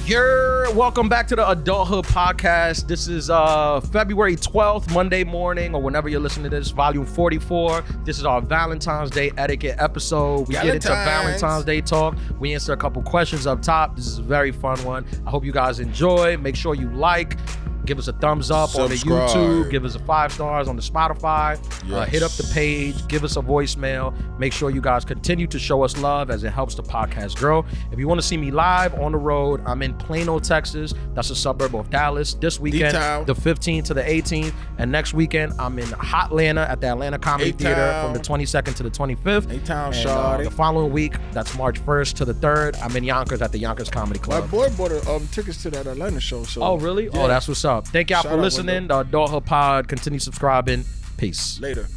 Welcome back to the Adulthood podcast. This is February 12th, Monday morning, or whenever you're listening to this, volume 44. This is our Valentine's Day etiquette episode. We get into Valentine's Day talk. We answer a couple questions up top. This is a very fun one. I hope you guys enjoy. Make sure you like. Give us a thumbs up on the YouTube. Give us a 5 stars on the Spotify. Yes. Hit up the page. Give us a voicemail. Make sure you guys continue to show us love as it helps the podcast grow. If you want to see me live on the road, I'm in Plano, Texas. That's a suburb of Dallas. This weekend, D-Town. The 15th to the 18th. And next weekend, I'm in Hotlanta at the Atlanta Comedy Theater from the 22nd to the 25th. A-Town, the following week, that's March 1st to the 3rd, I'm in Yonkers at the Yonkers Comedy Club. My boy bought tickets to that Atlanta show. So. Oh, really? Yeah. Oh, that's what's up. Thank y'all for listening. The Adulthood Pod. Continue subscribing. Peace. Later.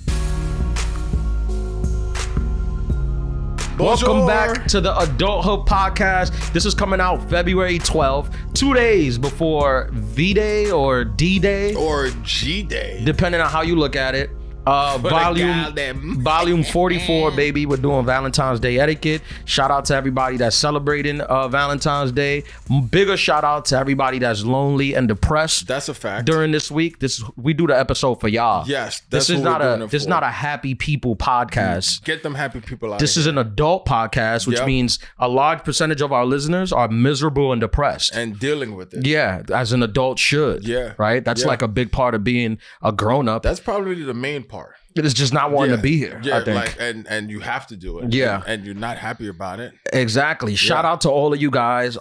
Welcome back to the Adulthood Podcast. This is coming out February 12th, 2 days before V-Day or D-Day. Or G-Day. Depending on how you look at it. Volume 44, baby. We're doing Valentine's Day etiquette. Shout out to everybody that's celebrating Valentine's Day. Bigger shout out to everybody that's lonely and depressed. That's a fact. During this week, we do the episode for y'all. Yes, this is not a happy people podcast. Get them happy people out. This is an adult podcast, which means a large percentage of our listeners are miserable and depressed and dealing with it. Yeah, as an adult should. Yeah, right. That's like a big part of being a grown up. That's probably the main part. It's just not wanting to be here. Yeah, I think. And you have to do it. Yeah. And you're not happy about it. Exactly. Shout out to all of you guys.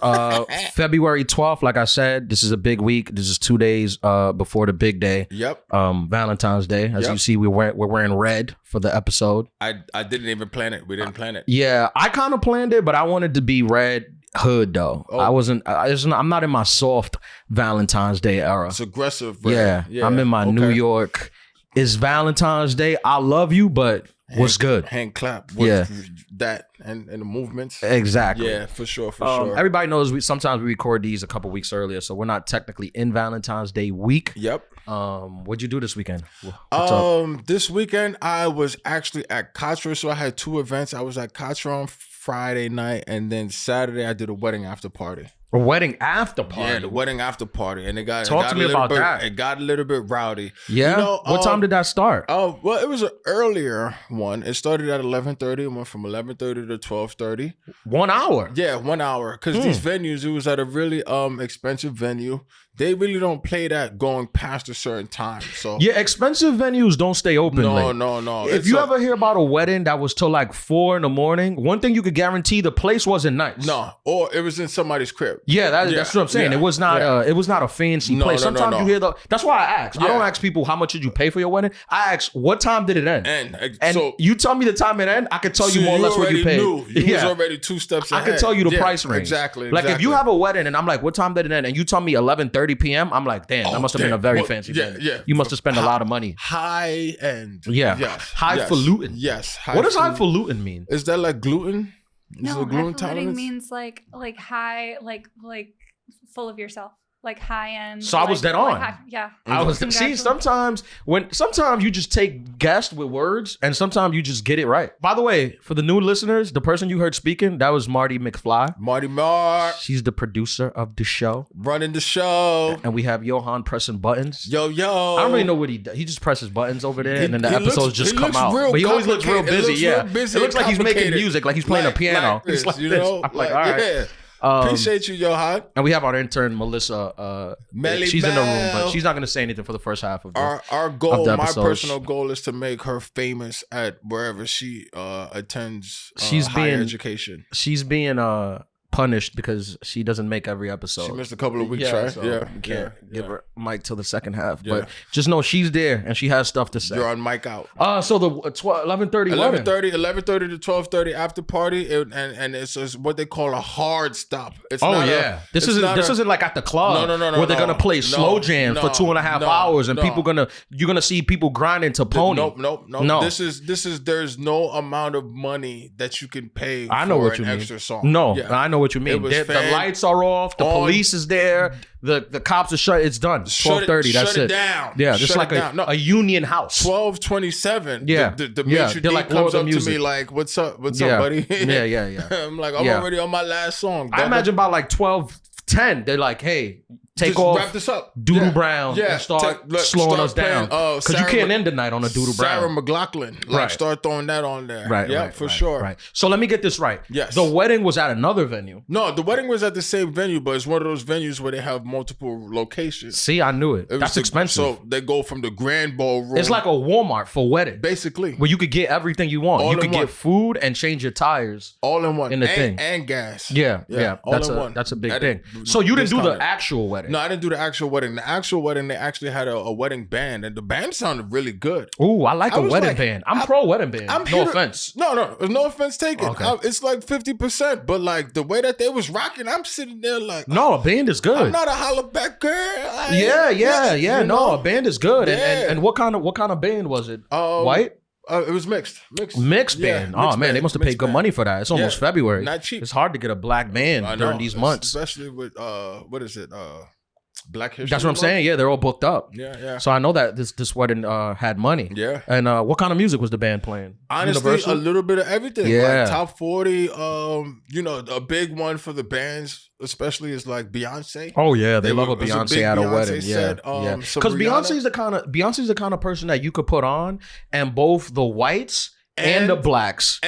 February 12th, like I said, this is a big week. This is 2 days before the big day. Yep. Valentine's Day. As you see, we're wearing red for the episode. I didn't even plan it. We didn't plan it. Yeah, I kind of planned it, but I wanted to be red hood though. I'm not in my soft Valentine's Day era. It's aggressive. Red. Yeah. I'm in my New York. It's Valentine's Day. I love you, but what's good? Hand clap. That and the movements. Exactly. Yeah, for sure. Everybody knows sometimes we record these a couple weeks earlier, so we're not technically in Valentine's Day week. Yep. What'd you do this weekend? This weekend I was actually at Katra, so I had 2 events. I was at Katra on Friday night, and then Saturday I did a wedding after party. A wedding after party? Yeah, the wedding after party. And it got It got a little bit rowdy. Yeah? What time did that start? Oh, well, it was an earlier one. It started at 11:30. It went from 11:30 to 12:30. 1 hour? Yeah, 1 hour. Because these venues, it was at a really expensive venue. They really don't play that going past a certain time. So yeah, expensive venues don't stay open. No. If you ever hear about a wedding that was till like 4 a.m, one thing you could guarantee, the place wasn't nice. No, or it was in somebody's crib. Yeah, that's what I'm saying. It was not a fancy place. Sometimes you hear that's why I ask. I don't ask people how much did you pay for your wedding. I ask what time did it end? And so you tell me the time it ended, I could tell you more or less what you paid. You was already 2 steps ahead. I could tell you the price range. Exactly. Like if you have a wedding and I'm like, what time did it end? And you tell me 11:30 p.m. I'm like, damn, that must have been a very fancy venue. Yeah. You must have spent a lot of money. High end. Yeah. Yes. Highfalutin. Yes. What does highfalutin mean? Is that like gluten? No, highfalutin means like high, like full of yourself. Like high end. So I was dead on. Yeah. I was see, sometimes you just take guessed with words and sometimes you just get it right. By the way, for the new listeners, the person you heard speaking, that was Marty McFly. Marty Mark. She's the producer of the show. Running the show. And we have Johan pressing buttons. Yo. I don't really know what he does. He just presses buttons over there and then the episodes just come out. But he always looks real busy. It looks like he's making music, like he's playing a piano. He's like this. I'm like, all right. Yeah. Appreciate you, Johan. And we have our intern, Melissa. She's in the room, but she's not going to say anything for the first half of our goal. My personal goal is to make her famous at wherever she attends higher education. She's being punished because she doesn't make every episode. She missed a couple of weeks, right? So we can't give her mic till the second half. Yeah. But just know she's there and she has stuff to say. You're on mic out. So the 11:30 to 12:30 after party, and it's what they call a hard stop. It's this isn't like at the club. No, where they're gonna play slow jam for 2.5 hours and you're gonna see people grinding to pony. No. This is there's no amount of money that you can pay for an extra song. I know what you mean. The lights are off. The police is there. The cops are shut. It's done. 12:30. That's it. Shut it down. Yeah, just like a union house. 12:27. Yeah, the maitre d' like comes up to me like, "What's up, buddy?" Yeah. I'm like, I'm already on my last song. I imagine about like 12:30 10, they're like, hey, take Just off wrap this up. Doodoo Brown and start slowing us down. Because you can't end the night on a Doodoo Brown. Sarah McLachlan. Like, start throwing that on there. Right. Yeah, right, for right, sure. Right. So let me get this right. Yes. The wedding was at another venue. No, the wedding was at the same venue, but it's one of those venues where they have multiple locations. See, I knew it. That's expensive. So they go from the grand ballroom. It's like a Walmart for wedding. Basically. Where you could get everything you want. You could get food and change your tires. All in one. In the thing. And gas. Yeah. All in one. That's a big thing. So you didn't do the actual wedding? No, I didn't do the actual wedding. The actual wedding, they actually had a wedding band, and the band sounded really good. Ooh, I like a wedding band. I'm pro wedding band. No offense. No offense taken. Okay. It's like 50%, but like the way that they was rocking, I'm sitting there like, no, a band is good. I'm not a hollaback girl. No, a band is good. Yeah. And what kind of band was it? White? It was mixed band. Man, they must have paid good money for that. It's almost February. Not cheap. It's hard to get a black band during these months, especially with what is it? Black History. That's what I'm saying. Yeah, they're all booked up. Yeah. So I know that this wedding had money. Yeah. And what kind of music was the band playing? Honestly, Universal? a little bit of everything. Yeah. Like top 40. A big one for the bands, especially, is like Beyonce. Oh yeah, they love a Beyonce at a wedding. Set, yeah. Because Beyonce's the kind of person that you could put on, and both the whites and the blacks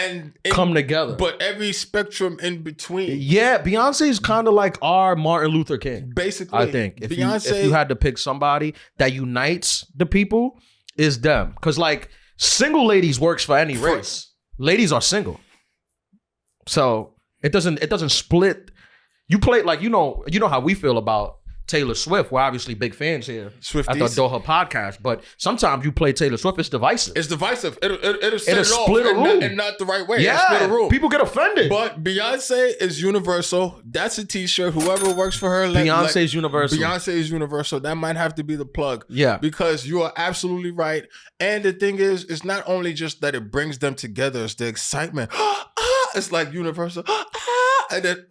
come together. But every spectrum in between. Yeah, Beyonce is kind of like our Martin Luther King. Basically. I think. If you had to pick somebody that unites the people, is them. Because like single ladies works for any race. Ladies are single. So it doesn't split. You play like, you know how we feel about Taylor Swift. We're obviously big fans here at the Doha podcast, but sometimes you play Taylor Swift, it's divisive. It'll It'll split a room and not the right way. Yeah, split a room. People get offended. But Beyonce is universal. That's a t-shirt. Whoever works for her, Beyonce's universal. Beyonce is universal. That might have to be the plug. Yeah, because you are absolutely right. And the thing is, it's not only just that it brings them together; it's the excitement. It's like universal. And then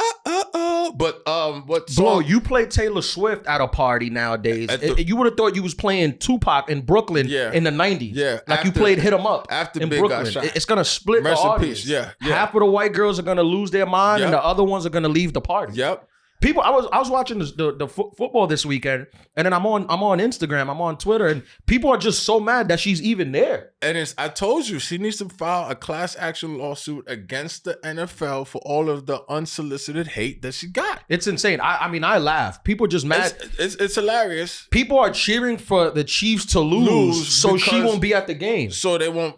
but what song? Bro, you play Taylor Swift at a party nowadays. You would have thought you was playing Tupac in Brooklyn in the 90s. Yeah. Like you played Hit 'Em Up after in Big Brooklyn. got shot. It's gonna split Rest the in audience. peace. Yeah. Half of the white girls are gonna lose their mind and the other ones are gonna leave the party. Yep. People, I was watching the football this weekend, and then I'm on Instagram, I'm on Twitter, and people are just so mad that she's even there. And I told you, she needs to file a class action lawsuit against the NFL for all of the unsolicited hate that she got. It's insane. I mean, I laugh. People are just mad. It's hilarious. People are cheering for the Chiefs to lose so she won't be at the game. So they won't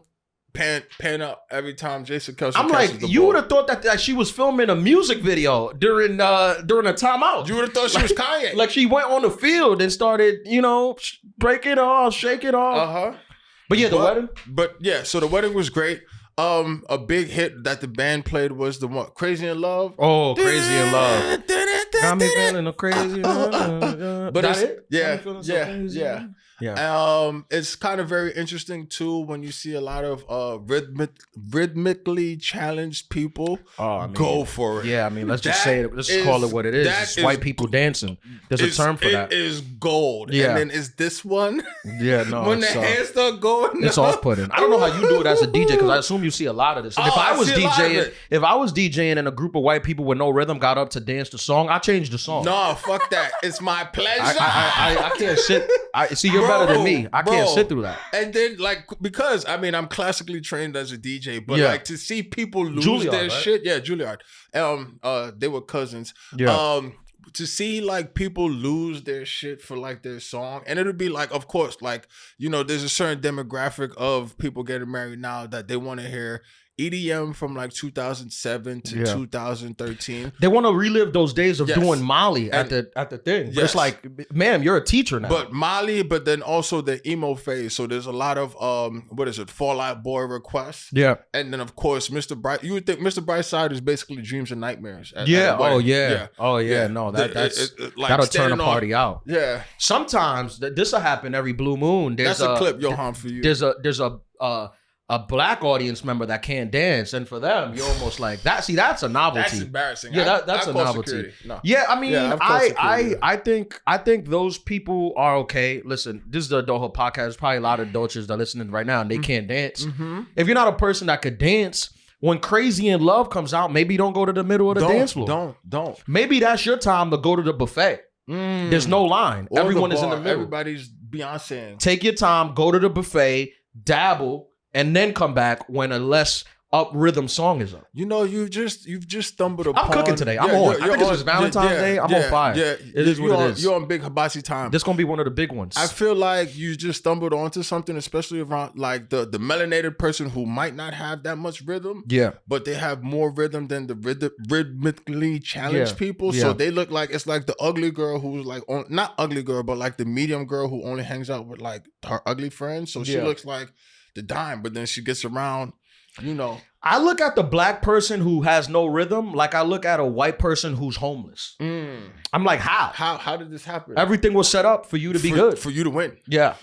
pan up every time Jason Kelce. I'm like, you would have thought that she was filming a music video during a timeout. You would have thought she was Kanye. Like she went on the field and started, break it off, shake it off. But yeah, the wedding. But yeah, so the wedding was great. A big hit that the band played was the one Crazy in Love. Oh, Crazy in Love. Got me feeling a crazy. But that it? Yeah. It's kind of very interesting too when you see a lot of rhythmically challenged people go for it. Yeah, I mean, let's just say it. Let's just call it what it is. It's white people dancing. There's a term for that. It is gold. Yeah. And then is this one? Yeah, no. When the hands start going, it's off-putting. I don't know how you do it as a DJ because I assume you see a lot of this. And if I was DJing and a group of white people with no rhythm got up to dance the song, I changed the song. No, fuck that. It's my pleasure. I can't sit. See, you're better than me. I can't sit through that. And then, because I'm classically trained as a DJ, but to see people lose their shit. Yeah, Juilliard. They were cousins. Yeah. To see people lose their shit for their song, and it'll be of course, there's a certain demographic of people getting married now that they want to hear EDM from 2007 to 2013. They want to relive those days of doing Molly at the thing. But it's ma'am, you're a teacher now. But Molly, but then also the emo phase. So there's a lot of Fall Out Boy requests. Yeah. And then of course Mr. Bright. You would think Mr. Brightside is basically dreams and nightmares. Oh yeah. No, that'll turn a party out. Yeah. Sometimes this will happen every blue moon. That's a clip, Johan, for you. There's a black audience member that can't dance, and for them, you're almost like that. See, that's a novelty. That's embarrassing. Yeah, that's a novelty. No. Yeah, I mean, I think those people are okay. Listen, this is the Doha podcast. There's probably a lot of Dolces that are listening right now, and they can't dance. Mm-hmm. If you're not a person that could dance, When Crazy in Love comes out, maybe don't go to the middle of the dance floor. Don't. Maybe that's your time to go to the buffet. There's no line. Or Everyone is in bar. the middle. Everybody's Beyonce. Take your time, go to the buffet, dabble, and then come back when a less up rhythm song is up. You know, you've just stumbled upon. I'm cooking today. I'm on. I think this is Valentine's Day. I'm on fire. Yeah, it is what it is. You're on big hibachi time. This is gonna be one of the big ones. I feel like you just stumbled onto something, especially around like the melanated person who might not have that much rhythm. Yeah, but they have more rhythm than the rhythmically challenged people. So they look like it's like the ugly girl who's like not ugly girl, but like the medium girl who only hangs out with like her ugly friends. So she looks like the dime, but then she gets around. You know, I look at the black person who has no rhythm like I look at a white person who's homeless. I'm like, how did this happen? Everything was set up for you to be good, for you to win. Yeah.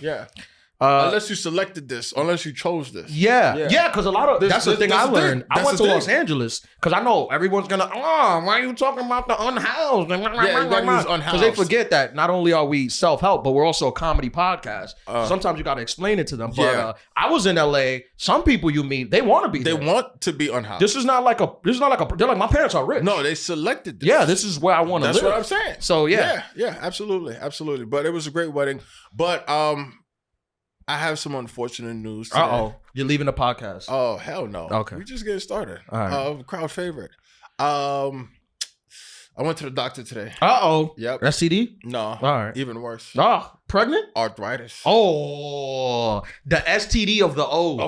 Unless you selected this, unless you chose this. Yeah, because a lot of that's the thing I learned. I went to Los Angeles because I know everyone's gonna. Oh, why are you talking about the unhoused? Because they forget that not only are we self-help, but we're also a comedy podcast. Sometimes you got to explain it to them. But I was in LA. Some people you meet, they want to be. They want to be unhoused. This is not like a. They're like my parents are rich. No, they selected this. Yeah, this is where I want to live. That's what I'm saying. So yeah, absolutely. But it was a great wedding. But I have some unfortunate news today. You're leaving the podcast. Oh, hell no. Okay. We just getting started. All right. Crowd favorite. I went to the doctor today. Yep. STD? No. All right. Even worse. Pregnant? Arthritis. Oh, the STD of the old.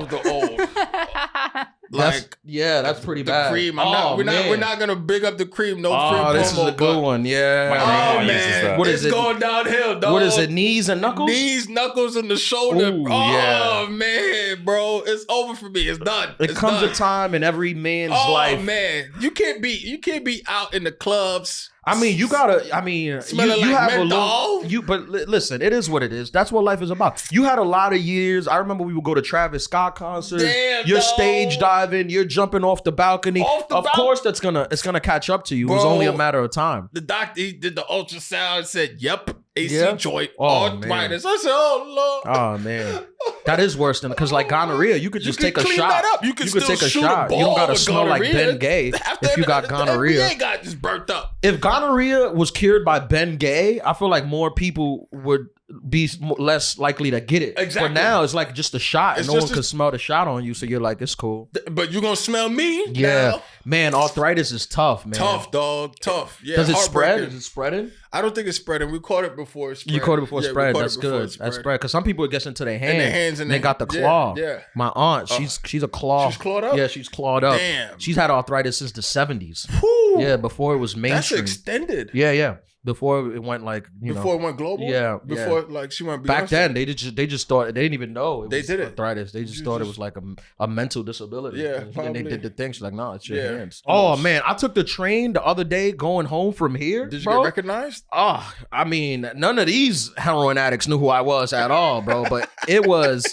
That's pretty bad. The cream. We're not gonna big up the cream. No free this promo, is a good one. Yeah. Oh man, what is it's it? going downhill, dog. What is it? Knees and knuckles? Knees, knuckles, and the shoulder. Ooh, man, bro, it's over for me. It's done. It comes a time in every man's life. Oh man, you can't be out in the clubs. I mean, you gotta. I mean, smelling you like have menthol. But listen, it is what it is. That's what life is about. You had a lot of years. I remember we would go to Travis Scott concerts. Damn, you're stage diving. You're jumping off the balcony. Of course, it's gonna catch up to you. Bro, it was only a matter of time. The doctor he did the ultrasound and said, "Yep, AC joint, arthritis." Man. I said, "Oh Lord." Oh man, that is worse than because like gonorrhea, you could just take a shot. That up. You could take a shot. You don't gotta smell like Ben Gay if you got gonorrhea. The NBA got just burnt up. If gonorrhea was cured by Ben Gay, I feel like more people would be less likely to get it. Exactly. But now it's like just a shot, and no one could smell the shot on you, so you're like, it's cool. But you're gonna smell me? Yeah, now? Man, arthritis is tough, man. Tough, dog. Tough. Yeah. Does it spread? Is it spreading? I don't think it's spreading. We caught it before it spread. You caught it before it spread. That's good. That's spread because some people it gets into their hands. And they got the claw. Yeah. My aunt, she's a claw. She's clawed up. Yeah, she's clawed up. Damn. She's had arthritis since the 70s. Whew. Yeah, before it was mainstream. That's extended. Yeah. Before it went like before it went global. Yeah. Before like she went Beyonce. Back then they just thought they didn't even know it was did arthritis. They just thought it was like a mental disability. Yeah. And they did the thing. She's like, no, it's your hands. Oh man, I took the train the other day going home from here. Did you get recognized? Oh, I mean, none of these heroin addicts knew who I was at all, bro. But it was.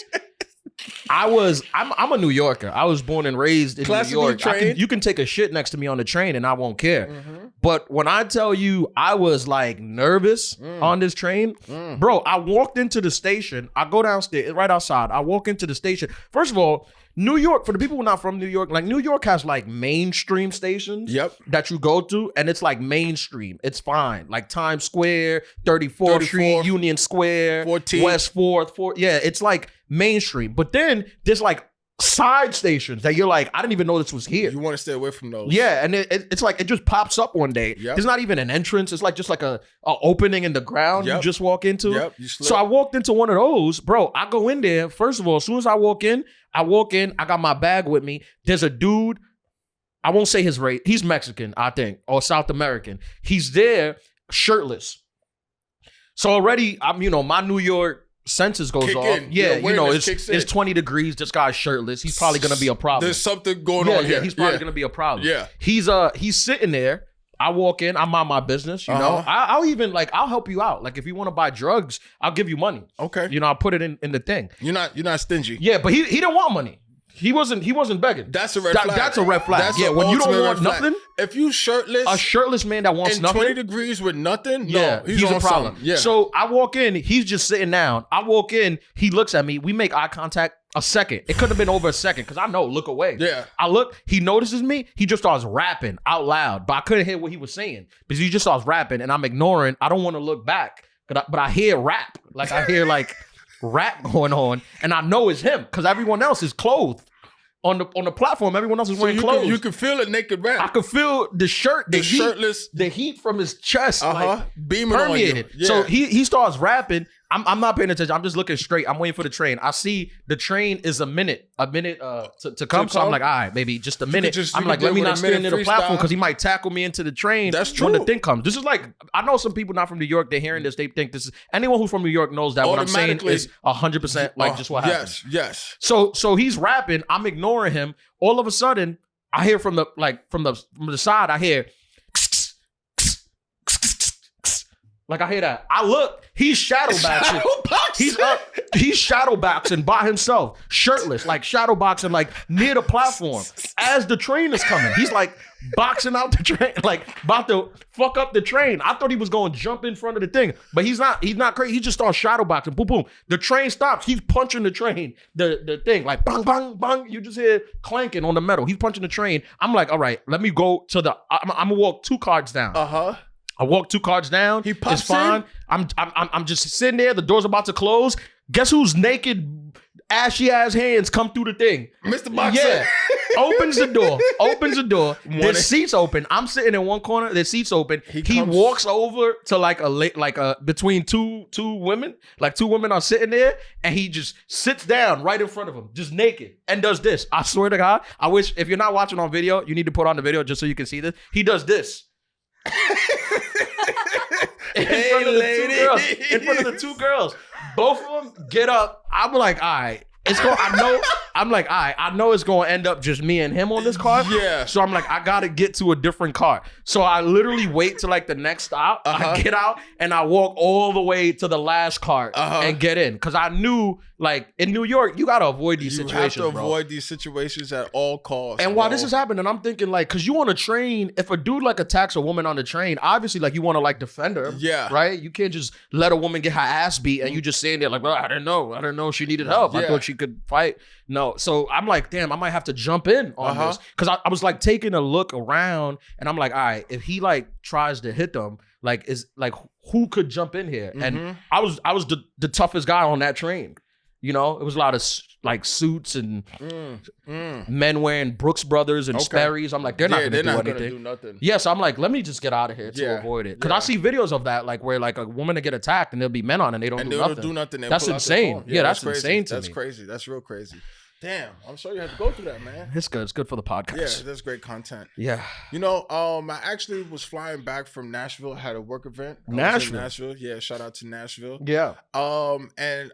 I'm a New Yorker. I was born and raised in New York. You can take a shit next to me on the train and I won't care. Mm-hmm. But when I tell you I was like nervous on this train, bro, I walked into the station. I go downstairs, right outside. I walk into the station. First of all, New York, for the people who are not from New York, like New York has like mainstream stations that you go to, and it's like mainstream. It's fine. Like Times Square, 34th Street, Union Square, 14th. West 4th. Yeah, it's like mainstream. But then there's like side stations that you're like, I didn't even know this was here. You want to stay away from those. Yeah, and it's like, it just pops up one day. There's not even an entrance. It's like just like a opening in the ground you just walk into. So I walked into one of those. Bro, I go in there. First of all, as soon as I walk in, I got my bag with me. There's a dude, I won't say his race. He's Mexican, I think, or South American. He's there shirtless. So already, my New York senses goes off. Yeah, it's 20 degrees. This guy's shirtless. He's probably gonna be a problem. There's something going on here. Yeah, he's probably gonna be a problem. Yeah. He's sitting there. I walk in, I mind my business, you know. I'll even I'll help you out. Like if you want to buy drugs, I'll give you money. Okay. I'll put it in the thing. You're not stingy. Yeah, but he didn't want money. He wasn't begging. That's a red flag. That's a red flag. That's when you don't want nothing. If you shirtless, a shirtless man that wants in nothing, 20 degrees with nothing, yeah, no, he's a problem. Yeah. So I walk in, he's just sitting down. I walk in, he looks at me. We make eye contact a second. It could have been over a second because I know, look away. Yeah. I look, he notices me. He just starts rapping out loud, but I couldn't hear what he was saying because he just starts rapping and I'm ignoring. I don't want to look back, but I hear rap. Like I hear like rap going on and I know it's him because everyone else is clothed. On the platform, everyone else is wearing clothes. You can feel it naked rap. I could feel the shirt, the heat, shirtless, the heat from his chest, beaming permeated. on you. Yeah. So he starts rapping. I'm not paying attention. I'm just looking straight. I'm waiting for the train. I see the train is a minute to come. So I'm like, all right, maybe just a minute. I'm like, let me not stand near the platform because he might tackle me into the train. That's true. When the thing comes. This is like, I know some people not from New York, they're hearing this, they think this is, anyone who's from New York knows that what I'm saying is 100% like just what happened. Yes. So he's rapping. I'm ignoring him. All of a sudden, I hear from the side, I hear like I hear that. I look, he's shadowboxing. He's shadowboxing by himself, shirtless, like shadowboxing, like near the platform as the train is coming. He's like boxing out the train, like about to fuck up the train. I thought he was going to jump in front of the thing, but he's not crazy. He just starts shadowboxing. Boom, boom. The train stops. He's punching the train, the thing, like bang, bang, bang. You just hear clanking on the metal. He's punching the train. I'm like, all right, let me go to I'm gonna walk 2 cards down. I walk 2 cards down. He pops it's fine. in. I'm just sitting there. The door's about to close. Guess whose naked, ashy ass hands come through the thing? Mr. Boxer. Yeah. Opens the door. There's seats open. I'm sitting in one corner. There's seats open. He walks over to like a between two women. Like 2 women are sitting there, and he just sits down right in front of them, just naked, and does this. I swear to God, I wish if you're not watching on video, you need to put on the video just so you can see this. He does this. In front of the 2 girls. Both of them get up. I'm like, all right. I know it's going to end up just me and him on this car. Yeah. So I'm like, I got to get to a different car. So I literally wait till like the next stop. I get out and I walk all the way to the last car and get in. Because I knew, like, in New York, you got to avoid these situations, You have to avoid these situations at all costs. And while this is happening, I'm thinking, like, because you on a train, if a dude, like, attacks a woman on the train, obviously, like, you want to, like, defend her. Yeah. Right? You can't just let a woman get her ass beat and you just saying there, like, well, I didn't know she needed help. I thought she could fight. No. So I'm like, damn, I might have to jump in on this. Because I was, like, taking a look around and I'm like, all right, if he, like, tries to hit them, like, who could jump in here? And I was the toughest guy on that train. You know, it was a lot of like suits and men wearing Brooks Brothers and Sperry's. I'm like, they're not going to do nothing. Yeah, so I'm like, let me just get out of here to avoid it. Because I see videos of that, like where like a woman to get attacked and there'll be men on and they don't do nothing. That's insane. Yeah, that's insane to me. That's crazy. That's real crazy. Damn, I'm sorry you had to go through that, man. It's good. It's good for the podcast. Yeah, that's great content. Yeah. You know, I actually was flying back from Nashville. I had a work event. Nashville. Yeah, shout out to Nashville. Yeah. And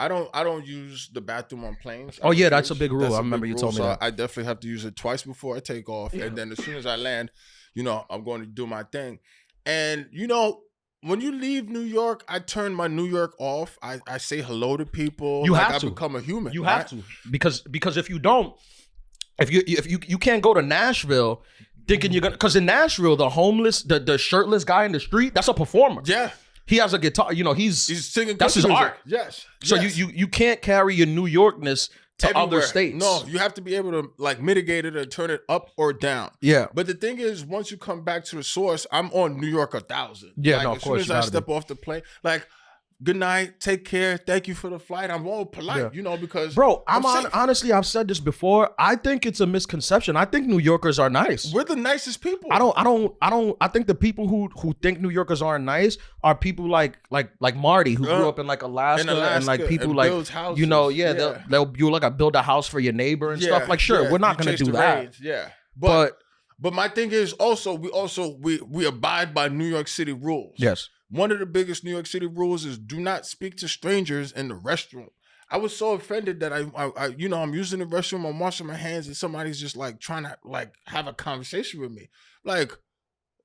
I don't use the bathroom on planes. Oh yeah, that's a big rule. I remember you told me that. I definitely have to use it twice before I take off, and then as soon as I land, you know, I'm going to do my thing. And you know, when you leave New York, I turn my New York off. I say hello to people. You have to become a human. You have to because if you don't, if you can't go to Nashville thinking you're gonna, because in Nashville the homeless, the shirtless guy in the street, that's a performer. Yeah. He has a guitar, you know, he's singing. That's his art. Yes. So you can't carry your New Yorkness to other states. No, you have to be able to like mitigate it and turn it up or down. Yeah. But the thing is, once you come back to the source, I'm on New York 1000. Yeah, like, no, of course. As soon as I step off the plane, like, good night, take care, thank you for the flight. I'm all polite, you know, because honestly, I've said this before. I think it's a misconception. I think New Yorkers are nice. We're the nicest people. I think the people who think New Yorkers aren't nice are people like Marty, who grew up in like Alaska and like people like houses. You know, they'll like build a house for your neighbor and stuff. Like, sure, we're not gonna do that. Yeah. But my thing is we abide by New York City rules. Yes. One of the biggest New York City rules is do not speak to strangers in the restroom. I was so offended that I you know, I'm using the restroom, I'm washing my hands, and somebody's just like trying to like have a conversation with me. Like,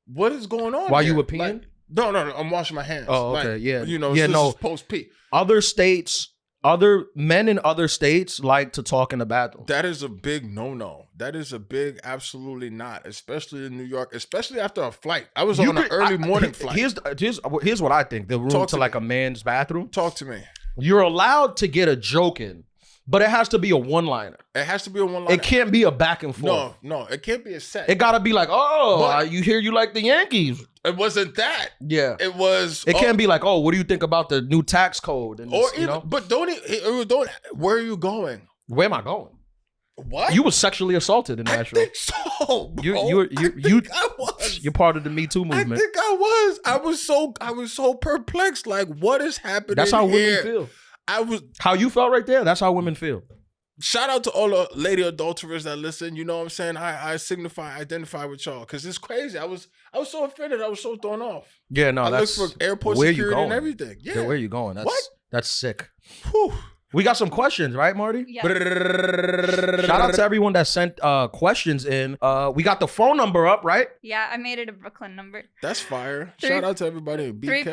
what is going on? While you were peeing? Like, no, I'm washing my hands. Oh, okay, like, yeah. You know, this is post pee. Other states, Other men in other states like to talk in the bathroom. That is a big no-no. That is a big absolutely not, especially in New York, especially after a flight. I was on an early morning flight. Here's what I think. The room to like a man's bathroom. Talk to me. You're allowed to get a joke in, but it has to be a one-liner. It has to be a one-liner. It can't be a back and forth. No, it can't be a set. It gotta be like, you like the Yankees. It wasn't that. Yeah. It was. It can't be like, oh, what do you think about the new tax code? And or even, but don't. Where are you going? Where am I going? What? You were sexually assaulted in Nashville. I think so. Bro. I was. You're part of the Me Too movement. I think I was. I was so perplexed. Like, what is happening? That's how here? women feel. How you felt right there. That's how women feel. Shout out to all the lady adulterers that listen. You know what I'm saying? I identify with y'all because it's crazy. I was so offended. I was so thrown off. Yeah, no, I that's looked for airport where security you going? and everything. Yeah, where you going? That's sick. Whew. We got some questions, right, Marty? Yeah. Shout out to everyone that sent questions in. We got the phone number up, right? Yeah, I made it a Brooklyn number. That's fire. Shout out to everybody in BK.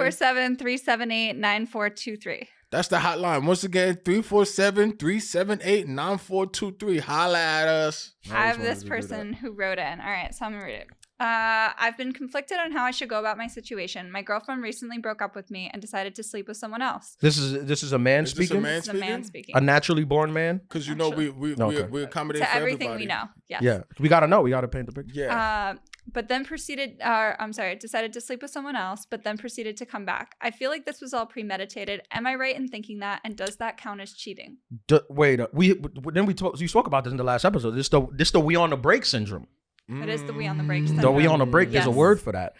347-378-9423. That's the hotline. Once again, 347-378-9423. Holla at us. I have this person who wrote in. All right, so I'm going to read it. I've been conflicted on how I should go about my situation. My girlfriend recently broke up with me and decided to sleep with someone else. This is a man speaking? This is a man speaking. A naturally born man? Because we accommodate to for everything everybody. we know. Yes. Yeah. We got to know. We got to paint the picture. Yeah. But then decided to sleep with someone else, but then proceeded to come back. I feel like this was all premeditated. Am I right in thinking that? And does that count as cheating? You spoke about this in the last episode. This the we on the break syndrome. It is the we on the break. The we on the break. There's a word for that.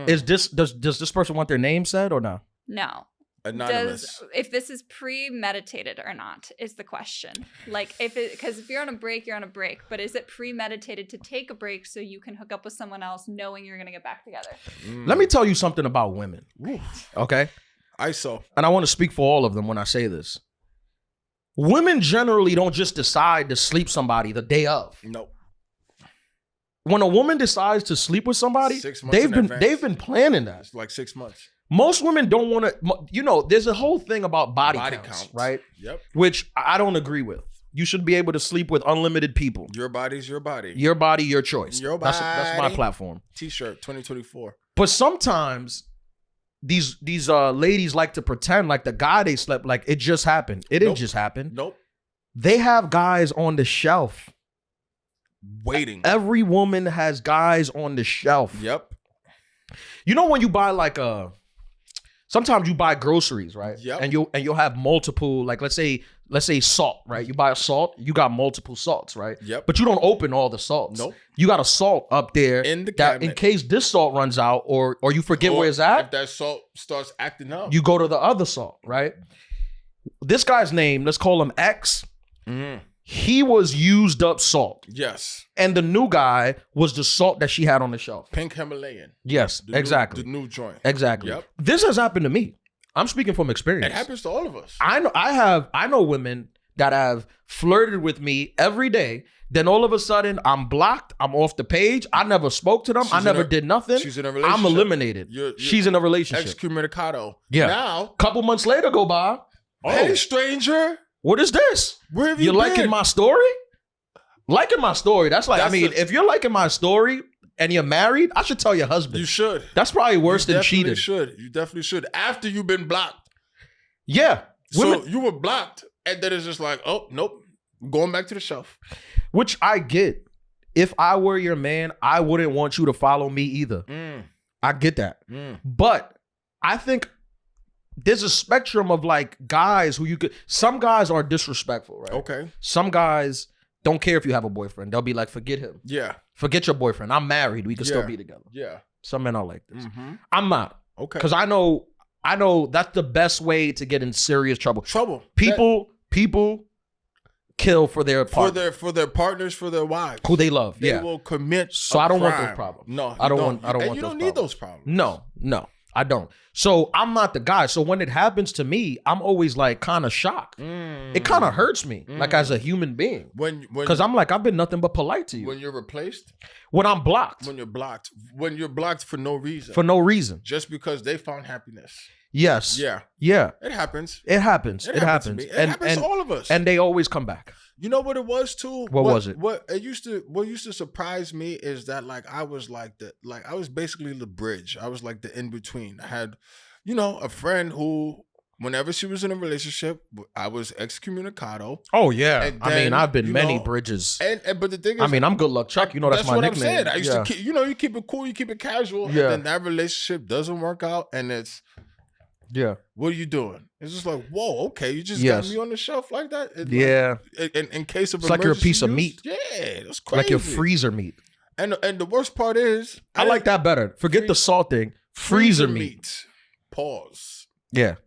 Is this does this person want their name said or no? No. Anonymous. If this is premeditated or not is the question. Like because if you're on a break, you're on a break. But is it premeditated to take a break so you can hook up with someone else knowing you're gonna get back together? Let me tell you something about women. Okay. And I want to speak for all of them when I say this. Women generally don't just decide to sleep somebody the day of. Nope. When a woman decides to sleep with somebody, they've been planning that. It's like 6 months. Most women don't want to, there's a whole thing about body counts, right? Yep. Which I don't agree with. You should be able to sleep with unlimited people. Your body's your body. Your body, your choice. Your body. That's my platform. T-shirt 2024. But sometimes these ladies like to pretend like the guy they slept like it just happened. It didn't just happen. Nope. They have guys on the shelf. Waiting. Every woman has guys on the shelf. Yep. You know when you buy sometimes you buy groceries, right? Yep. And you'll have multiple, like let's say salt, right? You buy a salt, you got multiple salts, right? Yep. But you don't open all the salts. Nope. You got a salt up there in the cabinet. In case this salt runs out or you forget where it's at. If that salt starts acting up. You go to the other salt, right? This guy's name, let's call him X. Mm-hmm. He was used up salt. Yes. And the new guy was the salt that she had on the shelf. Pink Himalayan. Yes, exactly. The new joint. Exactly. Yep. This has happened to me. I'm speaking from experience. It happens to all of us. I know women that have flirted with me every day. Then all of a sudden, I'm blocked. I'm off the page. I never spoke to them. I never did nothing. She's in a relationship. I'm eliminated. She's in a relationship. Excommunicado. Yeah. Now, couple months later go by. Hey, stranger. What is this? Where have you been? liking my story? Liking my story. That's like, if you're liking my story and you're married, I should tell your husband. You should. That's probably worse than cheating. You definitely should. After you've been blocked. Yeah. So you were blocked, and then it's just like, oh, nope. Going back to the shelf. Which I get. If I were your man, I wouldn't want you to follow me either. I get that. But I think there's a spectrum of like guys who some guys are disrespectful, right? Okay. Some guys don't care if you have a boyfriend. They'll be like, forget him. Yeah. Forget your boyfriend. I'm married. We can still be together. Yeah. Some men are like this. Mm-hmm. I'm not. Okay. Because I know that's the best way to get in serious trouble. People kill for their partner. For their partners, for their wives. Who they love. They will commit So I don't want those problems. No. I don't want you don't need those problems. No. I don't. So I'm not the guy. So when it happens to me, I'm always like kind of shocked. It kind of hurts me, like as a human being. Because I'm like, I've been nothing but polite to you. When you're replaced? When I'm blocked. When you're blocked. When you're blocked for no reason. For no reason. Just because they found happiness. Yes. Yeah. Yeah. It happens. It happens. It happens. It happens to all of us. And they always come back. You know what it was too? What was it? What used to surprise me is that like I was I was basically the bridge. I was like the in between. I had, a friend who, whenever she was in a relationship, I was excommunicado. Oh yeah. And I mean, I've been many bridges. And but the thing is, I mean, I'm good luck Chuck. That's my what nickname. I'm saying. I used to keep, you keep it cool, you keep it casual, Yeah. and then that relationship doesn't work out, and it's. Yeah. What are you doing? It's just like, whoa, okay, you just got me on the shelf like that? In case of it's like you're a piece of use? meat. Yeah, that's crazy. Like your freezer meat. And the worst part is... I like that better. Forget the salt thing. Freezer meat. Pause. Yeah.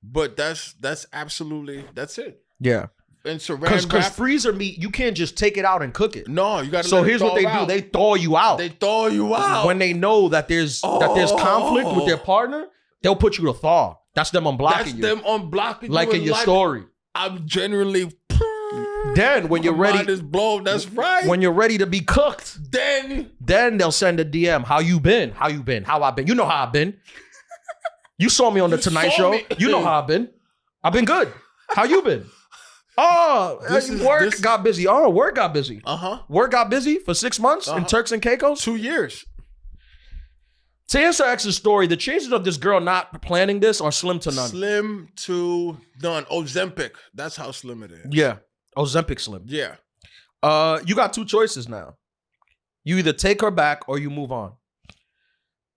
But that's absolutely... That's it. Yeah. And saran Because freezer meat, you can't just take it out and cook it. No, you got to. So here's what they do: they thaw you out. They thaw you out when they know that there's conflict with their partner. They'll put you to thaw. That's them unblocking you. That's them unblocking like you. In your story. I'm generally. Then when you're ready, mind is blown. That's right. When you're ready to be cooked, then they'll send a DM. How you been? How you been? How I been? You know how I've been. You saw me on the Tonight Show. You know how I've been. I've been good. How you been? Oh, work got busy. Oh, work got busy. Work got busy for 6 months in Turks and Caicos. 2 years. To answer X's story, the chances of this girl not planning this are slim to none. Slim to none. Ozempic. That's how slim it is. Yeah. Ozempic slim. Yeah. You got two choices now. You either take her back or you move on.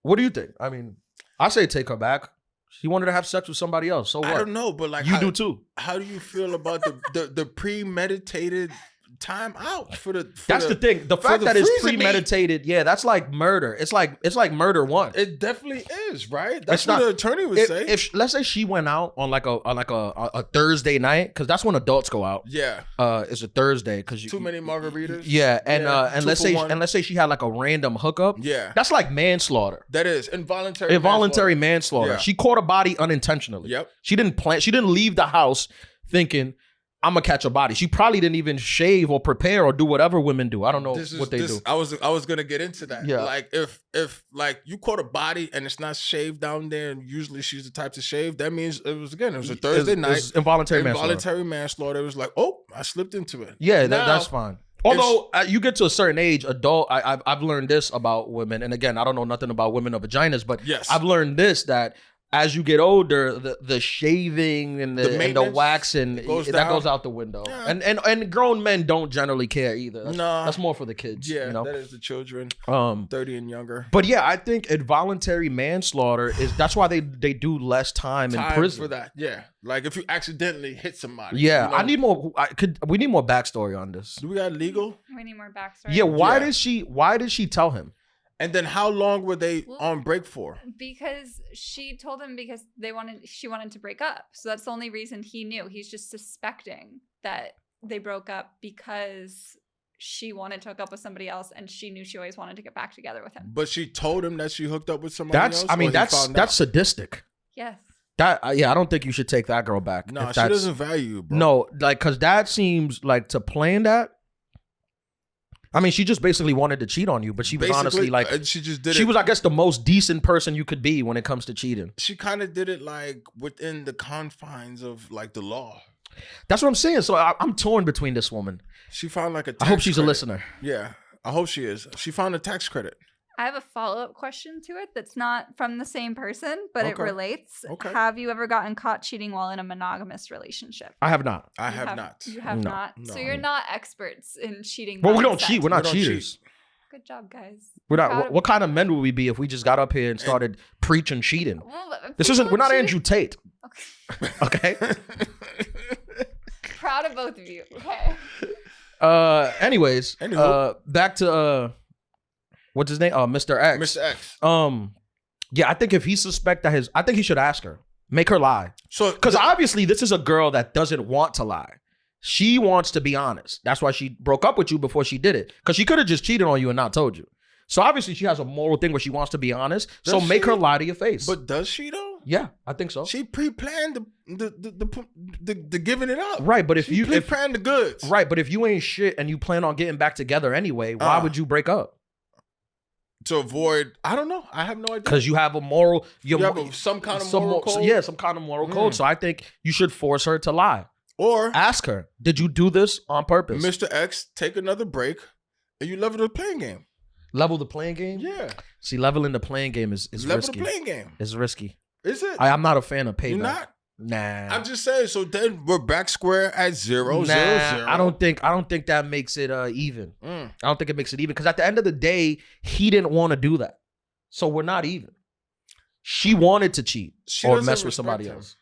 What do you think? I mean, I say take her back. She wanted to have sex with somebody else. So what? I don't know, but like you do too. How do you feel about the premeditated time out for the? That's the thing. The fact that it's premeditated, that's like murder. It's like murder one. It definitely is, right? That's what the attorney would say. If let's say she went out on like a Thursday night, because that's when adults go out. Yeah. It's a Thursday because too many margaritas. Yeah, and let's say she had like a random hookup. Yeah. That's like manslaughter. That is involuntary manslaughter. Yeah. She caught a body unintentionally. Yep. She didn't leave the house thinking, I'm gonna catch a body. She probably didn't even shave or prepare or do whatever women do. I don't know what they do. I was gonna get into that. Yeah. Like if like you caught a body and it's not shaved down there, and usually she's the type to shave, that means it was a Thursday night. It was involuntary manslaughter. It was like, oh, I slipped into it. Yeah, that's fine. Although you get to a certain age, I've learned this about women, and again, I don't know nothing about women or vaginas, but yes. I've learned this that as you get older, the shaving and the waxing that goes out the window, and grown men don't generally care either. That's more for the kids. Yeah, that is the children, 30 and younger. But yeah, I think involuntary manslaughter that's why they do less time in prison for that. Yeah, like if you accidentally hit somebody. Yeah, I need more. We need more backstory on this. Do we got legal? We need more backstory. Yeah, why did she tell him? And then how long were they on break for? Because she told him because she wanted to break up. So that's the only reason he knew. He's just suspecting that they broke up because she wanted to hook up with somebody else and she knew she always wanted to get back together with him. But she told him that she hooked up with somebody else? That's sadistic. Yes. I don't think you should take that girl back. No, she doesn't value you, bro. No, like, because that seems like to plan that. I mean, she just basically wanted to cheat on you, but she was honestly like, she just did it. She was, I guess, the most decent person you could be when it comes to cheating. She kind of did it like within the confines of like the law. That's what I'm saying. So I'm torn between this woman. She found like a tax I hope she's credit. a listener. Yeah, I hope she is. She found a tax credit. I have a follow-up question to it that's not from the same person, but it relates. Okay. Have you ever gotten caught cheating while in a monogamous relationship? I have not. I have not. You have not? No. So you're not experts in cheating. Well, we don't cheat. We're not cheaters. Good job, guys. We're not. What kind of men would we be if we just got up here and started preaching cheating? Well, We're not Andrew Tate. Okay. Proud of both of you. Okay. Anyways, back to what's his name? Mr. X. Mr. X. Yeah, I think if he suspect that I think he should ask her, make her lie. So, because obviously this is a girl that doesn't want to lie. She wants to be honest. That's why she broke up with you before she did it. Because she could have just cheated on you and not told you. So obviously she has a moral thing where she wants to be honest. Does so make she? her lie to your face. But does she though? Yeah, I think so. She pre-planned the giving it up. Right, but if She you pre-planned the goods. right, but if you ain't shit and you plan on getting back together anyway, why would you break up? To avoid, I don't know. I have no idea. Because you have a moral, You have some kind of moral code? Yeah, some kind of moral code. So I think you should force her to lie. Or Ask her, did you do this on purpose? Mr. X, take another break and you level the playing game. Level the playing game? Yeah. See, leveling the playing game is Level risky. the playing game. It's risky. Is it? I'm not a fan of payback. You're not? Nah. I'm just saying, so then we're back square at 0, 0, 0. I don't think that makes it even. I don't think it makes it even. Because at the end of the day, he didn't want to do that. So we're not even. She wanted to cheat or mess with somebody else.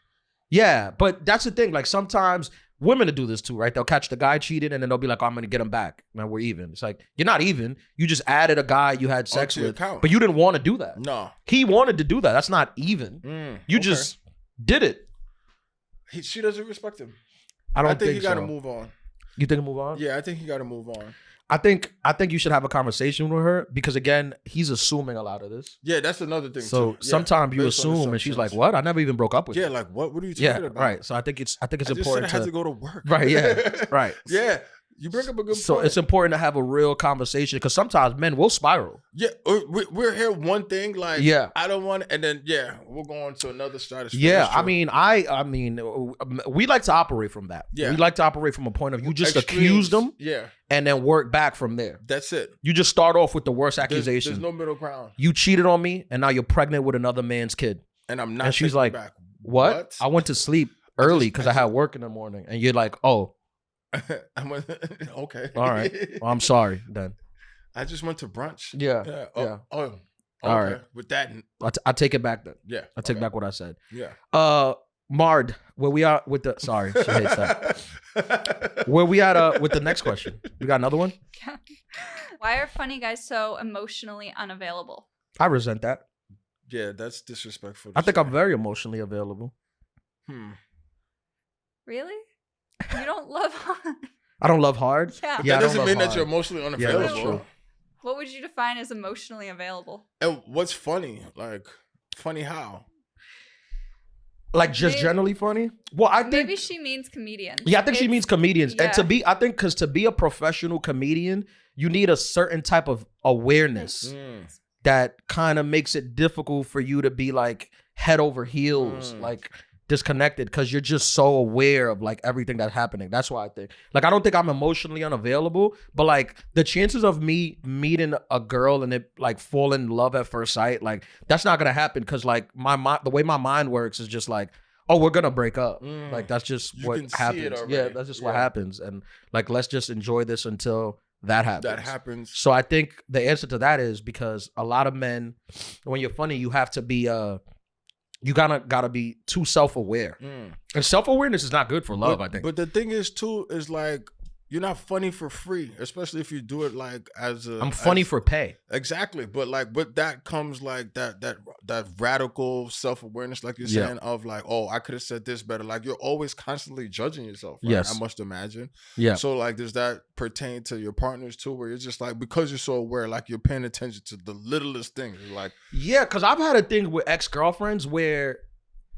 Yeah, but that's the thing. Like sometimes women will do this too, right? They'll catch the guy cheating and then they'll be like, oh, I'm going to get him back. Man, we're even. It's like, you're not even. You just added a guy you had sex with. But you didn't want to do that. No. He wanted to do that. That's not even. You just did it. She doesn't respect him. I think he got to move on. You think move on? Yeah, I think he got to move on. I think you should have a conversation with her because again, he's assuming a lot of this. Yeah, that's another thing. So too. sometimes you assume, and she's like, "What? I never even broke up with you." Yeah, like what? What are you talking about? Right. So I think it's important. Said I had to go to work. Right. Yeah. Right. Yeah. You bring up a good point. So it's important to have a real conversation because sometimes men will spiral. Yeah, we're here one thing like I don't want, and then we're going to another stratosphere. Yeah, I mean, we like to operate from that. Yeah, we like to operate from a point of you just accuse them. Yeah, and then work back from there. That's it. You just start off with the worst accusation. There's no middle ground. You cheated on me, and now you're pregnant with another man's kid. And I'm not. And she's like, back. What? I went to sleep early because I had work in the morning, and you're like, oh. Okay. All right. Well, I'm sorry then. I just went to brunch. Yeah. Okay. All right. With that, I take it back then. Yeah. I take back what I said. Yeah. Mard, where we are with the sorry, she hates that. Where we at with the next question? We got another one? Why are funny guys so emotionally unavailable? I resent that. Yeah, that's disrespectful. I think I'm very emotionally available. Really? You don't love hard? I don't love hard? Yeah. That doesn't mean that you're emotionally unavailable. Yeah, that's true. What would you define as emotionally available? And what's funny? Like, funny how? Like just generally funny? Well, I think maybe she means comedians. Yeah, I think she means comedians. Yeah. And because to be a professional comedian, you need a certain type of awareness that kind of makes it difficult for you to be like head over heels, like disconnected because you're just so aware of like everything that's happening. That's why I think like I don't think I'm emotionally unavailable, but like the chances of me meeting a girl and it like falling in love at first sight, like that's not gonna happen because like the way my mind works is just like, oh, we're gonna break up. Like that's just what happens. Yeah, that's just what happens. And like let's just enjoy this until that happens. So I think the answer to that is because a lot of men, when you're funny, you have to be you gotta be too self-aware. And self-awareness is not good for love, I think. But the thing is too, is like you're not funny for free, especially if you do it like I'm funny for pay. Exactly. But like with that comes like that radical self-awareness, like you're saying, of like, oh, I could have said this better. Like you're always constantly judging yourself, right? Yes. I must imagine. Yeah. So like does that pertain to your partners too, where you're just like, because you're so aware, like you're paying attention to the littlest things. Like because I've had a thing with ex-girlfriends where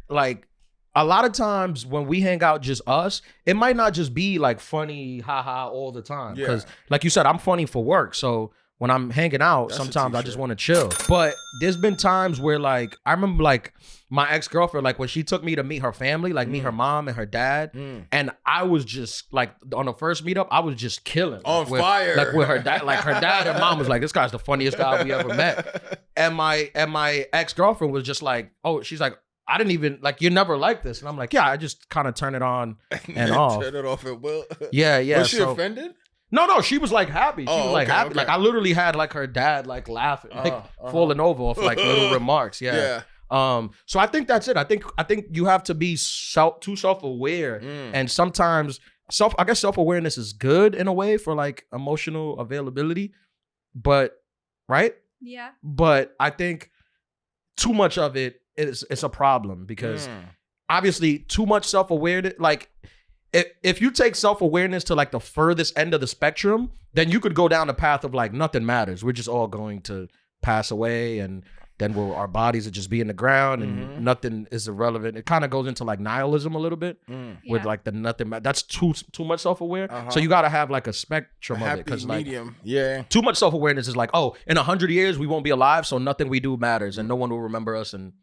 like a lot of times when we hang out just us, it might not just be like funny, haha, all the time. Because like you said, I'm funny for work. So when I'm hanging out, sometimes I just want to chill. But there's been times where like, I remember like my ex-girlfriend, like when she took me to meet her family, like meet her mom and her dad. And I was just like, on the first meetup, I was just killing. On fire. Like with her dad, like her dad and mom was like, this guy's the funniest guy we ever met. And my ex-girlfriend was just like, oh, she's like, I didn't even like, you're never like this. And I'm like, yeah, I just kind of turn it on and off. Turn it off at will. Yeah. Was she offended? No, she was like happy. She was like happy. Okay. Like I literally had like her dad like laughing, like falling over off like little remarks. Yeah. So I think that's it. I think you have to be too self-aware. And sometimes I guess self-awareness is good in a way for like emotional availability. But right? Yeah. But I think too much of it's a problem because obviously too much self-awareness, like if you take self-awareness to like the furthest end of the spectrum, then you could go down the path of like nothing matters. We're just all going to pass away, and then our bodies will just be in the ground, and nothing is irrelevant. It kind of goes into like nihilism a little bit with like the nothing. That's too much self-aware. So you got to have like a spectrum of it, because like too much self-awareness is like, oh, in 100 years we won't be alive, so nothing we do matters, and no one will remember us, and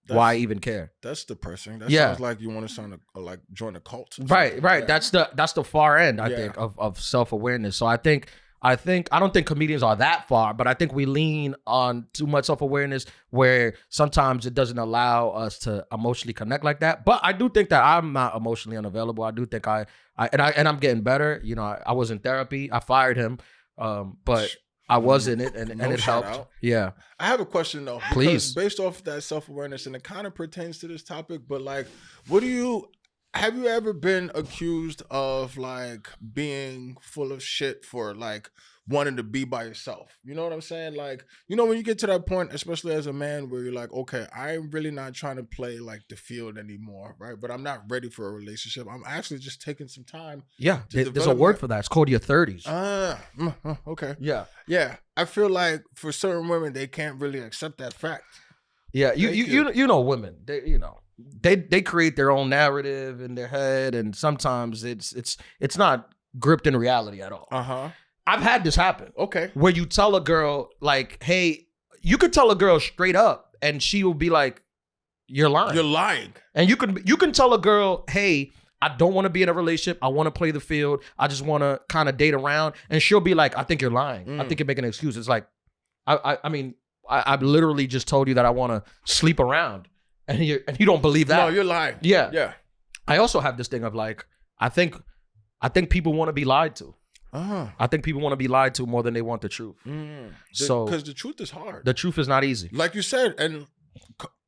why even care? That's depressing. That sounds like you want to join a cult. Right. Yeah. That's the far end, I think, of self-awareness. So I don't think comedians are that far, but I think we lean on too much self-awareness where sometimes it doesn't allow us to emotionally connect like that. But I do think that I'm not emotionally unavailable. I do think and I'm getting better. You know, I was in therapy. I fired him, but I was in it, and it helped. Out. Yeah. I have a question though. Please. Based off that self-awareness, and it kind of pertains to this topic, but like, have you ever been accused of like being full of shit for like wanting to be by yourself? You know what I'm saying? Like, you know, when you get to that point, especially as a man, where you're like, okay, I'm really not trying to play like the field anymore, right? But I'm not ready for a relationship. I'm actually just taking some time. Yeah, there's a word for that. It's called your 30s. Okay. Yeah. I feel like for certain women, they can't really accept that fact. Yeah, you know women. They create their own narrative in their head, and sometimes it's not gripped in reality at all. I've had this happen. Okay. Where you tell a girl like, hey, you could tell a girl straight up and she will be like, you're lying. You're lying. And you can tell a girl, hey, I don't want to be in a relationship. I want to play the field. I just want to kind of date around. And she'll be like, I think you're lying. I think you're making an excuse. It's like, I mean, I've literally just told you that I want to sleep around. And you don't believe that. No, you're lying. Yeah. I also have this thing of like, I think people want to be lied to. I think people want to be lied to more than they want the truth. So, because the truth is hard. The truth is not easy. Like you said, and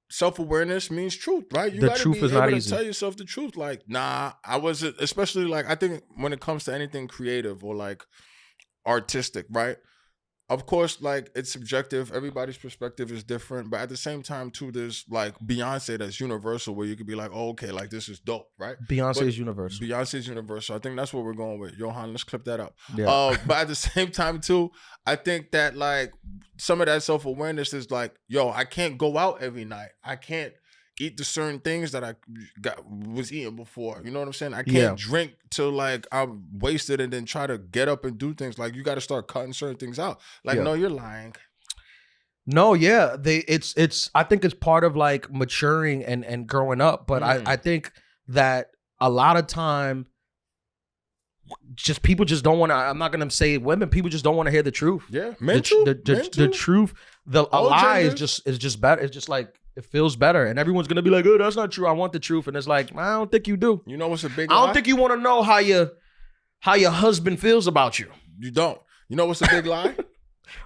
self-awareness means truth, right? You the gotta truth be is able not to easy. tell yourself the truth. Like, nah, I wasn't. Especially like, I think when it comes to anything creative or like artistic, right? Of course, like, it's subjective. Everybody's perspective is different. But at the same time, too, there's like Beyonce that's universal, where you could be like, oh, okay, like this is dope, right? Beyonce's universal. Beyonce's universal. I think that's what we're going with. Johan, let's clip that up. Yeah. But at the same time, too, I think that like some of that self-awareness is like, yo, I can't go out every night. I can't eat the certain things that I was eating before. You know what I'm saying? I can't drink till like I'm wasted and then try to get up and do things. Like, you got to start cutting certain things out. Like, no, you're lying. No, yeah. It's I think it's part of like maturing and growing up. But I think that a lot of time, just people just don't want to. I'm not gonna say women. People just don't want to hear the truth. Yeah, the truth. A lie is just better. It's just like, it feels better, and everyone's gonna be like, "Oh, that's not true. I want the truth." And it's like, I don't think you do. You know what's a big lie? lie? I don't think you want to know how your husband feels about you. You don't. You know what's a big lie?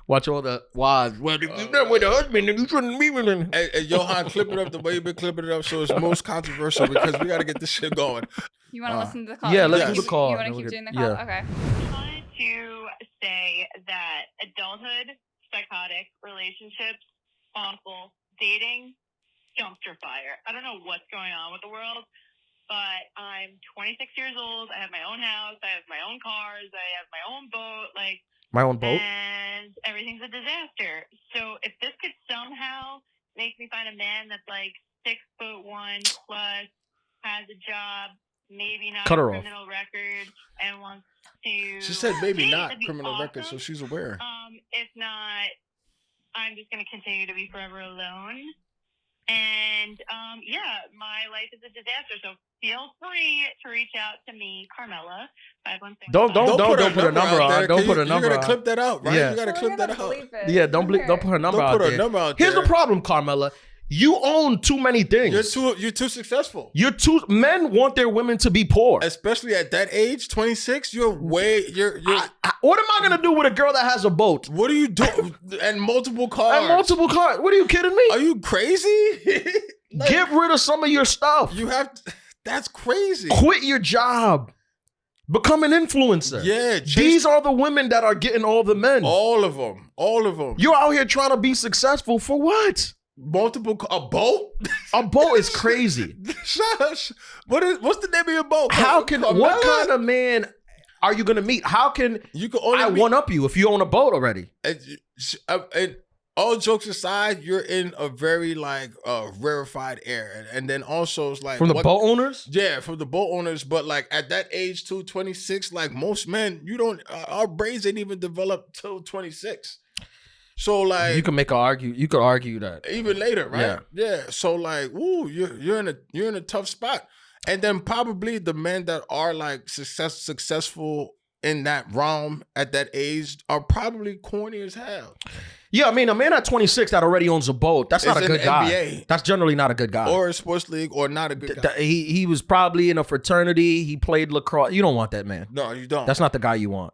Watch all the wives. Well, if you're not with a husband, then you shouldn't be with him. Hey, Johan, clip it up the way you've been clipping it up, so it's most controversial, because we got to get this shit going. You want to listen to the call? Yeah, let's do the call. You want to keep doing the call? Yeah. Okay. I wanted to say that adulthood, psychotic relationships, awful dating, dumpster fire. I don't know what's going on with the world, but I'm 26 years old. I have my own house. I have my own cars. I have my own boat. Like, my own boat? And everything's a disaster. So if this could somehow make me find a man that's like 6'1" plus, has a job, maybe not Cut a her off. criminal record, and wants to... She said maybe date, not that'd be criminal awesome. record, so she's aware. If not, I'm just going to continue to be forever alone. And my life is a disaster. So feel free to reach out to me, Carmela. 516. Don't put a number on. Don't put a number on. You're gonna clip that out, right? Yeah. You gotta clip that out. Yeah, don't put her number out there. Out Here's there. the problem, Carmela. You own too many things. You're too successful. Men want their women to be poor. Especially at that age, 26, you're what am I gonna do with a girl that has a boat? What are you doing? And multiple cars. What are you kidding me? Are you crazy? Get rid of some of your stuff. You have to, that's crazy. Quit your job. Become an influencer. Yeah. These are the women that are getting all the men. All of them. You're out here trying to be successful for what? A boat? A boat is crazy. Shush. What's the name of your boat? What kind of man are you gonna meet? How can you can only one up you if you own a boat already? And all jokes aside, you're in a very like rarefied air, and then also it's like from the boat owners. Yeah, from the boat owners. But like at that age, too, 26, like most men, you don't. Our brains ain't even developed till 26. So like you could argue that even later, right? Yeah. So like, ooh, you're in a tough spot, and then probably the men that are like successful in that realm at that age are probably corny as hell. Yeah, I mean, a man at 26 that already owns a boat, that's not a good guy. NBA. That's generally not a good guy. Or a sports league, or not a good guy. He was probably in a fraternity. He played lacrosse. You don't want that man. No, you don't. That's not the guy you want.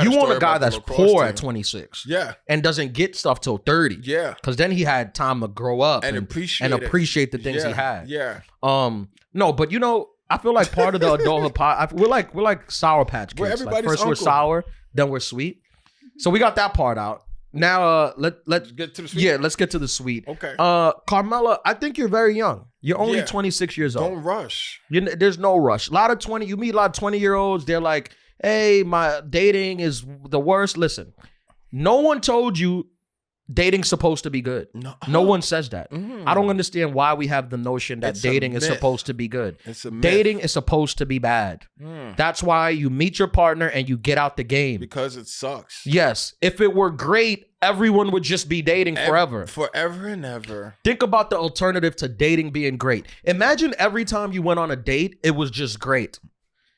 You want a guy that's poor at 26. Yeah. And doesn't get stuff till 30. Yeah. Because then he had time to grow up and appreciate the things he had. Yeah. No, but you know, I feel like part of the adulthood we're like Sour Patch Kids. Like first we're sour, then we're sweet. So we got that part out. Now let's get to the sweet. Yeah, let's get to the sweet. Okay. Carmela, I think you're very young. You're only 26 years old. Don't rush. There's no rush. You meet a lot of 20-year-olds, they're like, hey, my dating is the worst. Listen, no one told you dating's supposed to be good. No one says that. I don't understand why we have the notion that dating is supposed to be good. It's a myth. Dating is supposed to be bad. That's why you meet your partner and you get out the game. Because it sucks. Yes. If it were great, everyone would just be dating forever. Forever and ever. Think about the alternative to dating being great. Imagine every time you went on a date, it was just great.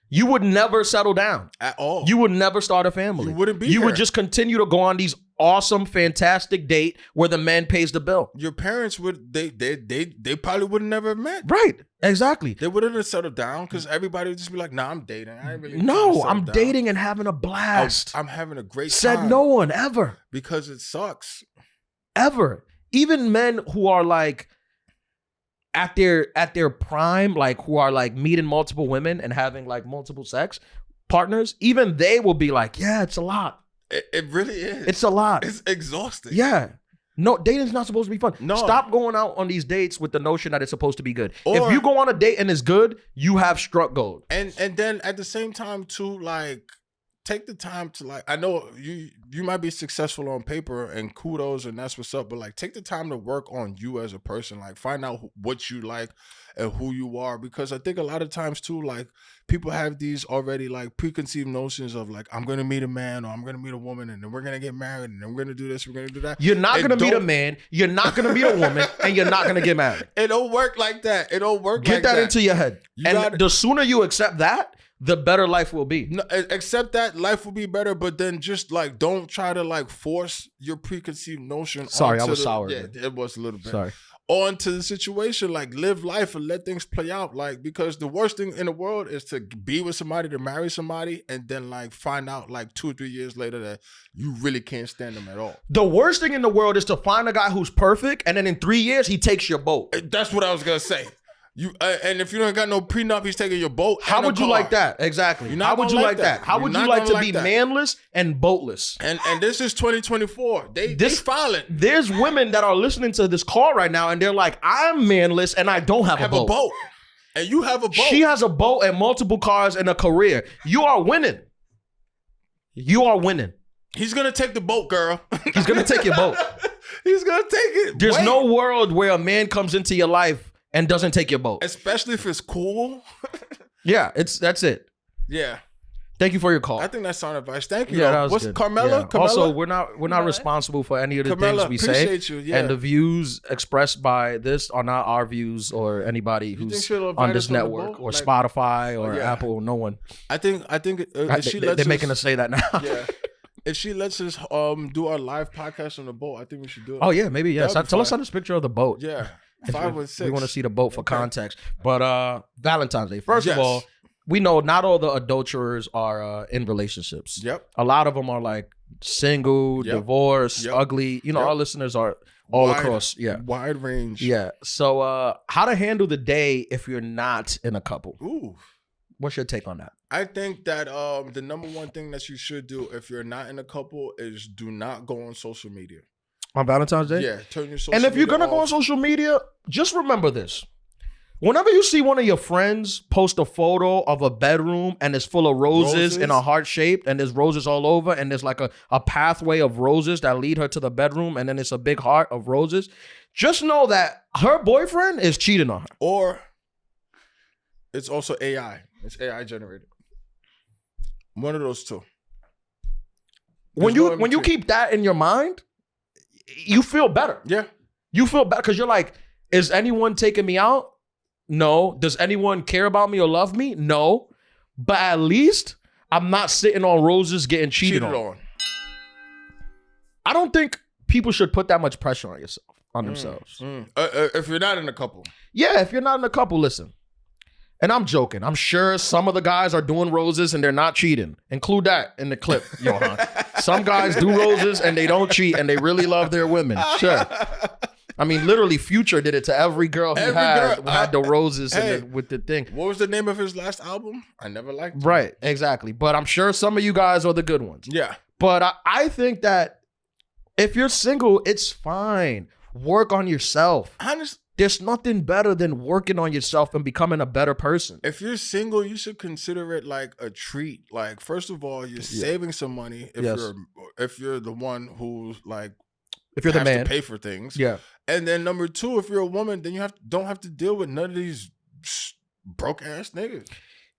You would never settle down. At all. You would never start a family. You wouldn't be You here. would just continue to go on these awesome, fantastic date where the man pays the bill. Your parents would, they probably would have never met. Right. Exactly. They wouldn't have settled down because everybody would just be like, nah, I'm dating. I ain't really I'm dating and having a blast. I'm having a great time. Said no one ever. Because it sucks. Ever. Even men who are like at their prime, like who are like meeting multiple women and having like multiple sex partners, even they will be like, yeah, it's a lot. It really is. It's a lot. It's exhausting. Yeah. No, dating's not supposed to be fun. No. Stop going out on these dates with the notion that it's supposed to be good. If you go on a date and it's good, you have struck gold. And then at the same time too, like, take the time to, like, I know you might be successful on paper and kudos and that's what's up, but like take the time to work on you as a person, like find out what you like and who you are, because I think a lot of times too, like people have these already like preconceived notions of like, I'm going to meet a man or I'm going to meet a woman and then we're going to get married and then we're going to do this, we're going to do that. You're not going to meet a man, you're not going to meet a woman, and you're not going to get married. It don't work like that. It don't work like that. Get that into your head. The sooner you accept that, the better life will be. No, except that life will be better, but then just like don't try to like force your preconceived notion. Sorry, I was sour. Yeah, it was a little bit. Sorry. Onto the situation, like live life and let things play out. Like, because the worst thing in the world is to be with somebody, to marry somebody, and then like find out like 2 or 3 years later that you really can't stand them at all. The worst thing in the world is to find a guy who's perfect, and then in 3 years he takes your boat. That's what I was gonna say. You and if you don't got no prenup, he's taking your boat. How would you like that? Exactly. How would you like that? How would you like to be manless and boatless? And this is 2024. They filing. There's women that are listening to this call right now, and they're like, I'm manless and I don't have a boat. And you have a boat. She has a boat and multiple cars and a career. You are winning. You are winning. He's gonna take the boat, girl. He's gonna take your boat. He's gonna take it. There's no world where a man comes into your life and doesn't take your boat. Especially if it's cool. Yeah, that's it. Yeah. Thank you for your call. I think that's sound advice. Thank you. Yeah, that was What's good. Carmela? Yeah. Carmela? Also, we're not responsible for any of the Carmela, things we say. appreciate you. Yeah. And the views expressed by this are not our views or anybody who's on this network or Spotify or Apple. No one. I think they're making us say that now. Yeah. If she lets us do our live podcast on the boat, I think we should do it. Oh yeah, maybe yes. Tell us on this picture of the boat. Yeah. 516. We want to see the boat for context. But Valentine's Day. First of all, we know not all the adulterers are in relationships. Yep. A lot of them are like single, divorced, ugly. You know, our listeners are all across. Yeah. Wide range. Yeah. So how to handle the day if you're not in a couple? Ooh. What's your take on that? I think that the number one thing that you should do if you're not in a couple is do not go on social media. On Valentine's Day? Yeah, turn your social media And if you're going to off. go on social media, just remember this. Whenever you see one of your friends post a photo of a bedroom and it's full of roses in a heart shape and there's roses all over and there's like a pathway of roses that lead her to the bedroom and then it's a big heart of roses, just know that her boyfriend is cheating on her. Or it's also AI. It's AI generated. One of those two. When you keep that in your mind, you feel better. Yeah. You feel better because you're like, is anyone taking me out? No. Does anyone care about me or love me? No. But at least I'm not sitting on roses getting cheated on. I don't think people should put that much pressure on themselves. If you're not in a couple. Yeah, if you're not in a couple, listen. And I'm joking. I'm sure some of the guys are doing roses and they're not cheating. Include that in the clip, Johan. Some guys do roses and they don't cheat and they really love their women. Sure. I mean, literally, Future did it to every girl he had the roses with the thing. What was the name of his last album? I never liked it. Right, exactly. But I'm sure some of you guys are the good ones. Yeah. But I think that if you're single, it's fine. Work on yourself. There's nothing better than working on yourself and becoming a better person. If you're single, you should consider it like a treat. Like, first of all, you're saving some money if you're the one who's like, if you're the man, to pay for things. Yeah. And then number two, if you're a woman, then you don't have to deal with none of these broke ass niggas.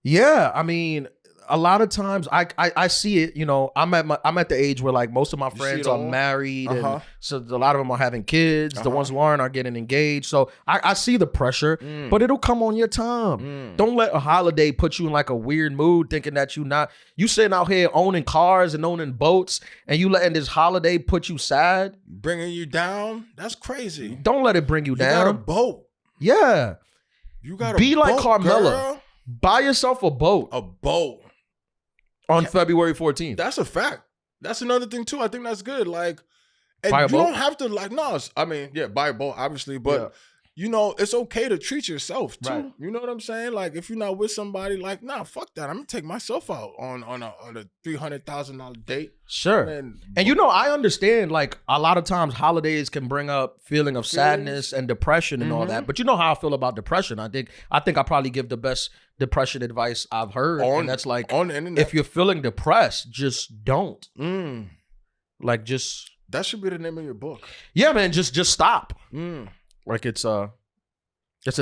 Yeah, I mean, a lot of times I see it. You know, I'm at the age where like most of my friends are married, and so a lot of them are having kids. The ones who aren't are getting engaged. So I see the pressure, but it'll come on your time. Don't let a holiday put you in like a weird mood, thinking that you sitting out here owning cars and owning boats, and you letting this holiday put you sad, bringing you down. That's crazy. Don't let it bring you down. You got a boat. Yeah. You got be boat, like Carmella. Girl. Buy yourself a boat. A boat. On February 14th. That's a fact. That's another thing too. I think that's good. Like, and you don't have to like, buy a boat, obviously, but you know, it's okay to treat yourself too. Right. You know what I'm saying? Like, if you're not with somebody, like, nah, fuck that. I'm gonna take myself out on a $300,000 date. Sure. And you know, I understand. Like, a lot of times holidays can bring up feeling of sadness and depression and all that. But you know how I feel about depression. I think I probably give the best depression advice I've heard, and that's like, on the internet, if you're feeling depressed, just don't. Like, just that should be the name of your book. Yeah, man. Just stop. Like it's a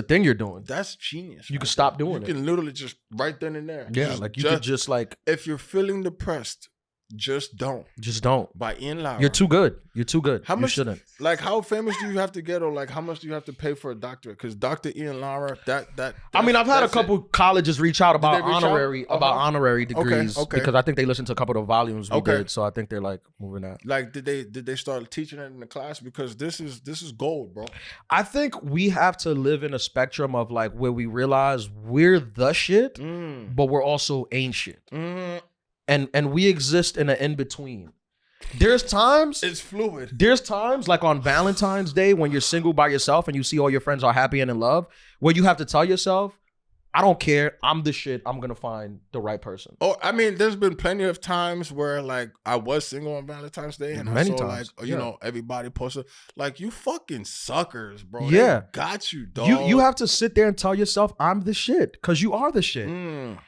thing you're doing. That's genius. You can stop doing it. You can literally just right then and there. Yeah, like you could just like, if you're feeling depressed, just don't. Just don't. By Ian Lara. You're too good. You're too good. How much? You shouldn't. Like, how famous do you have to get, or like how much do you have to pay for a doctorate? Because Dr. Ian Lara, I mean, I've had a couple colleges reach out about honorary degrees because I think they listened to a couple of the volumes we did, so I think they're like moving that. Like, did they start teaching it in the class? Because this is gold, bro. I think we have to live in a spectrum of like where we realize we're the shit, but we're also ain't shit. And we exist in an in-between. There's times it's fluid. There's times like on Valentine's Day when you're single by yourself and you see all your friends are happy and in love, where you have to tell yourself, I don't care. I'm the shit. I'm going to find the right person. Oh, I mean, there's been plenty of times where like I was single on Valentine's Day and I saw like, you know, everybody posted like, you fucking suckers, bro. Yeah. They got you, dog. You have to sit there and tell yourself, I'm the shit, because you are the shit.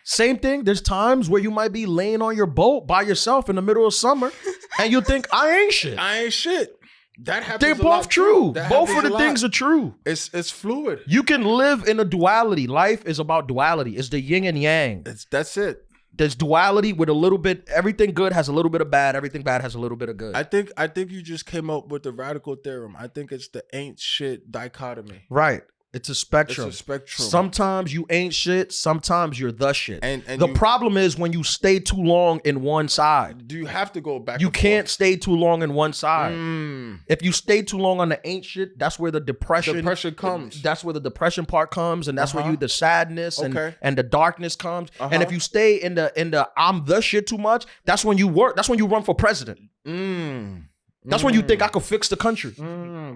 Same thing. There's times where you might be laying on your boat by yourself in the middle of summer and you think, I ain't shit. I ain't shit. That happens. They're both true. Both of the things are true. It's fluid. You can live in a duality. Life is about duality. It's the yin and yang. That's it. There's duality with a little bit. Everything good has a little bit of bad. Everything bad has a little bit of good. I think you just came up with the radical theorem. I think it's the ain't shit dichotomy. Right. It's a spectrum. It's a spectrum. Sometimes you ain't shit. Sometimes you're the shit. And the problem is when you stay too long in one side. Do you have to go back? You can't stay too long in one side. If you stay too long on the ain't shit, that's where the depression comes. That's where the depression part comes, and that's where the sadness and the darkness comes. And if you stay in the I'm the shit too much, that's when you work. That's when you run for president. That's when you think I could fix the country.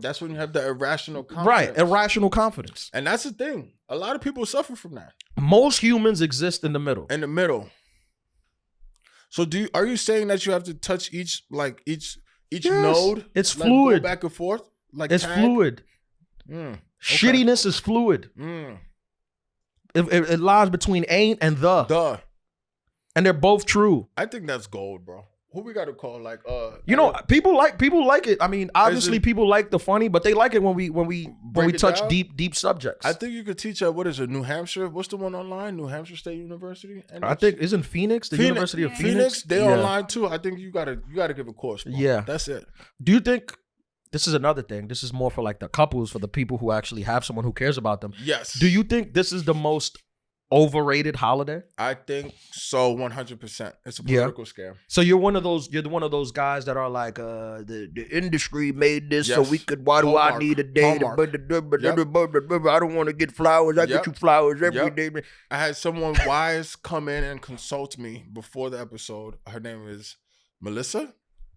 That's when you have the irrational confidence. Right, irrational confidence. And that's the thing. A lot of people suffer from that. Most humans exist in the middle. In the middle. So are you saying that you have to touch each node? It's like fluid. Go back and forth? Like it's tag? Fluid. Okay. Shittiness is fluid. It lies between ain't and the. And they're both true. I think that's gold, bro. Who we got to call? Like, people like it. I mean, obviously people like the funny, but they like it when we touch down? deep subjects. I think you could teach at, what is it, New Hampshire? What's the one online? New Hampshire State University? I think isn't Phoenix, the University of Phoenix? They online too. I think you gotta give a course, bro. Yeah. That's it. Do you think this is another thing? This is more for like the couples, for the people who actually have someone who cares about them. Yes. Do you think this is the most overrated holiday? I think so, 100%. It's a political scam. So you're one of those guys that are like, the industry made this so we could. Why do I need a day? I don't want to get flowers. I get you flowers every day. I had someone wise come in and consult me before the episode. Her name is Melissa.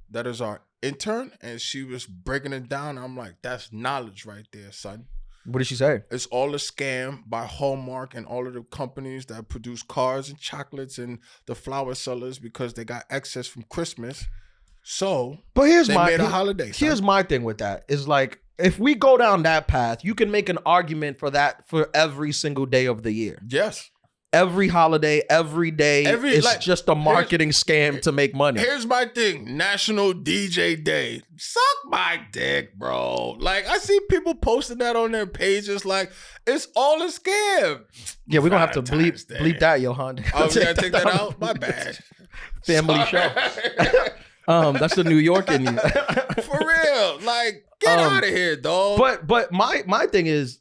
That is our intern, and she was breaking it down. I'm like, that's knowledge right there, son. What did she say? It's all a scam by Hallmark and all of the companies that produce cars and chocolates and the flower sellers, because they got excess from Christmas. So, but they made a holiday. Son. Here's my thing with that. Is like, if we go down that path, you can make an argument for that for every single day of the year. Yes. Every holiday, every day, it's just a marketing scam to make money. Here's my thing. National DJ Day. Suck my dick, bro. Like, I see people posting that on their pages like, it's all a scam. Yeah, we're going to have to bleep that, Johan. Oh, we got to take that out? My bad. Family show. That's the New York in you. For real. Like, get out of here, dog. But my thing is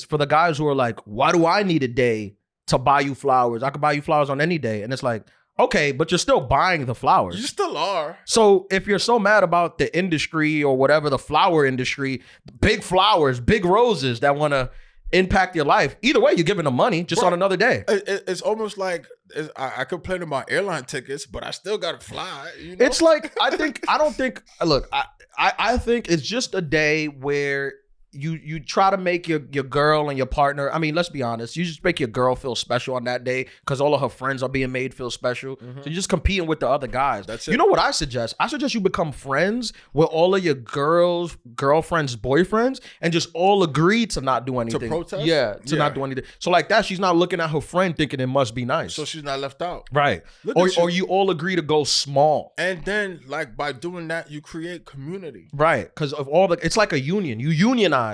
for the guys who are like, why do I need a day to buy you flowers? I could buy you flowers on any day. And it's like, okay, but you're still buying the flowers. You still are. So if you're so mad about the industry or whatever, the flower industry, big flowers, big roses that want to impact your life, either way, you're giving them money just on another day. It's almost like I complain about airline tickets, but I still got to fly. You know? It's like, I think it's just a day where you try to make your girl and your partner, I mean, let's be honest, you just make your girl feel special on that day because all of her friends are being made feel special. So you're just competing with the other guys. That's it. You know what I suggest? I suggest you become friends with all of your girlfriends' boyfriends and just all agree to not do anything. To protest? Yeah, not do anything. So like that, she's not looking at her friend thinking it must be nice. So she's not left out. Right. Or you all agree to go small. And then, like, by doing that, you create community. Right. Because of it's like a union. You unionize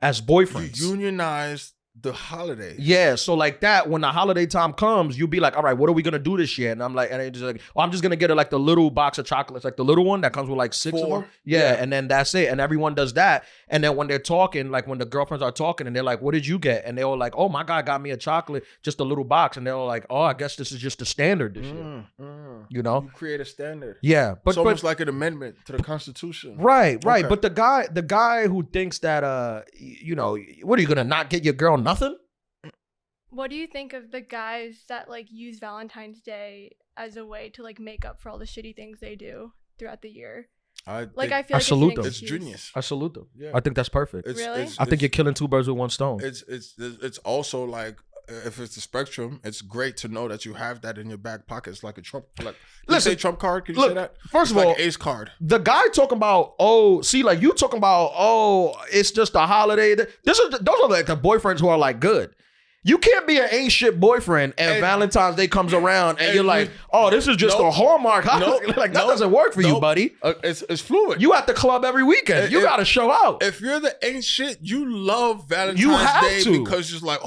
as boyfriends. You unionize the holidays. Yeah, so like that, when the holiday time comes, you'll be like, all right, what are we gonna do this year? And I'm like, and it's just like, oh, I'm just gonna get her like the little box of chocolates, like the little one that comes with like 6 of them. Yeah, and then that's it. And everyone does that. And then when they're talking, like when the girlfriends are talking and they're like, what did you get? And they're all like, oh, my guy got me a chocolate, just a little box. And they're all like, oh, I guess this is just the standard this year. You know? You create a standard. Yeah. It's almost like an amendment to the Constitution. Right. Okay. But the guy who thinks that, you know, what are you gonna not get your girl nothing? What do you think of the guys that like use Valentine's Day as a way to like make up for all the shitty things they do throughout the year? I feel like salute them. It's genius. I salute them. Yeah. I think that's perfect. Really? I think you're killing two birds with one stone. It's also like, if it's the spectrum, it's great to know that you have that in your back pocket. It's like a trump. Like, let's say trump card. Can you say that? First of all, like an ace card. The guy talking about, like you talking about, it's just a holiday. Those are like the boyfriends who are like good. You can't be an ain't shit boyfriend and Valentine's Day comes around and you're like, oh, this is just a Hallmark holiday. Like that doesn't work for you, buddy. It's fluid. You at the club every weekend. You got to show out. If you're the ain't shit, you love Valentine's Day because it's like,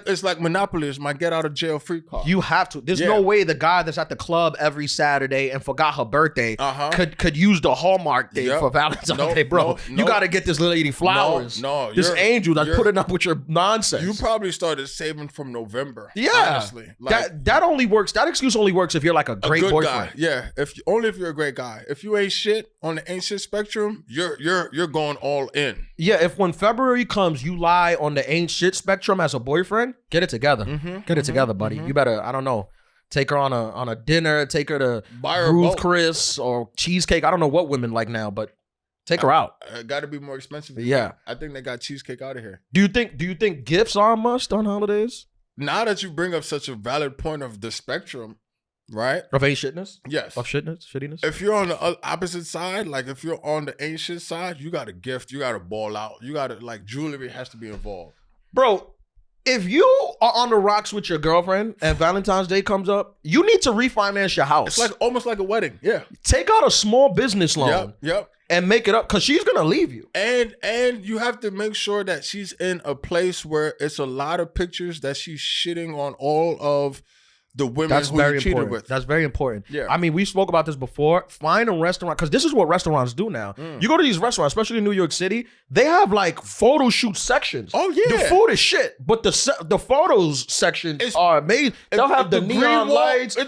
it's like Monopoly is my get out of jail free card. You have to. There's no way the guy that's at the club every Saturday and forgot her birthday could use the Hallmark Day for Valentine's Day, bro. You got to get this lady flowers. This angel that's putting up with your nonsense. You probably started saving from November. Yeah, honestly, like, that only works. That excuse only works if you're like a great boyfriend. Guy. Yeah, if you're a great guy. If you ain't shit on the ain't shit spectrum, you're going all in. Yeah, if when February comes, you lie on the ain't shit spectrum as a boyfriend, get it together. Get it together, buddy. You better, I don't know, take her on a dinner, take her to Ruth Chris or cheesecake. I don't know what women like now, but take her out. Got to be more expensive. Yeah, I think they got cheesecake out of here. Do you think gifts are a must on holidays? Now that you bring up such a valid point of the spectrum, right? Of ain't shitness? Yes. Of shittiness? If you're on the opposite side, like if you're on the ain't shit side, you got to gift, you got to ball out. You got to, like, jewelry has to be involved. Bro, if you are on the rocks with your girlfriend and Valentine's Day comes up, you need to refinance your house. It's like almost like a wedding. Yeah. Take out a small business loan. Yep. And make it up because she's gonna leave you. And you have to make sure that she's in a place where it's a lot of pictures that she's shitting on all of the women who you cheated with. That's very important. Yeah. I mean, we spoke about this before. Find a restaurant, because this is what restaurants do now. You go to these restaurants, especially in New York City, they have like photo shoot sections. Oh, yeah. The food is shit, but the photos sections are amazing. They'll have the neon lights. You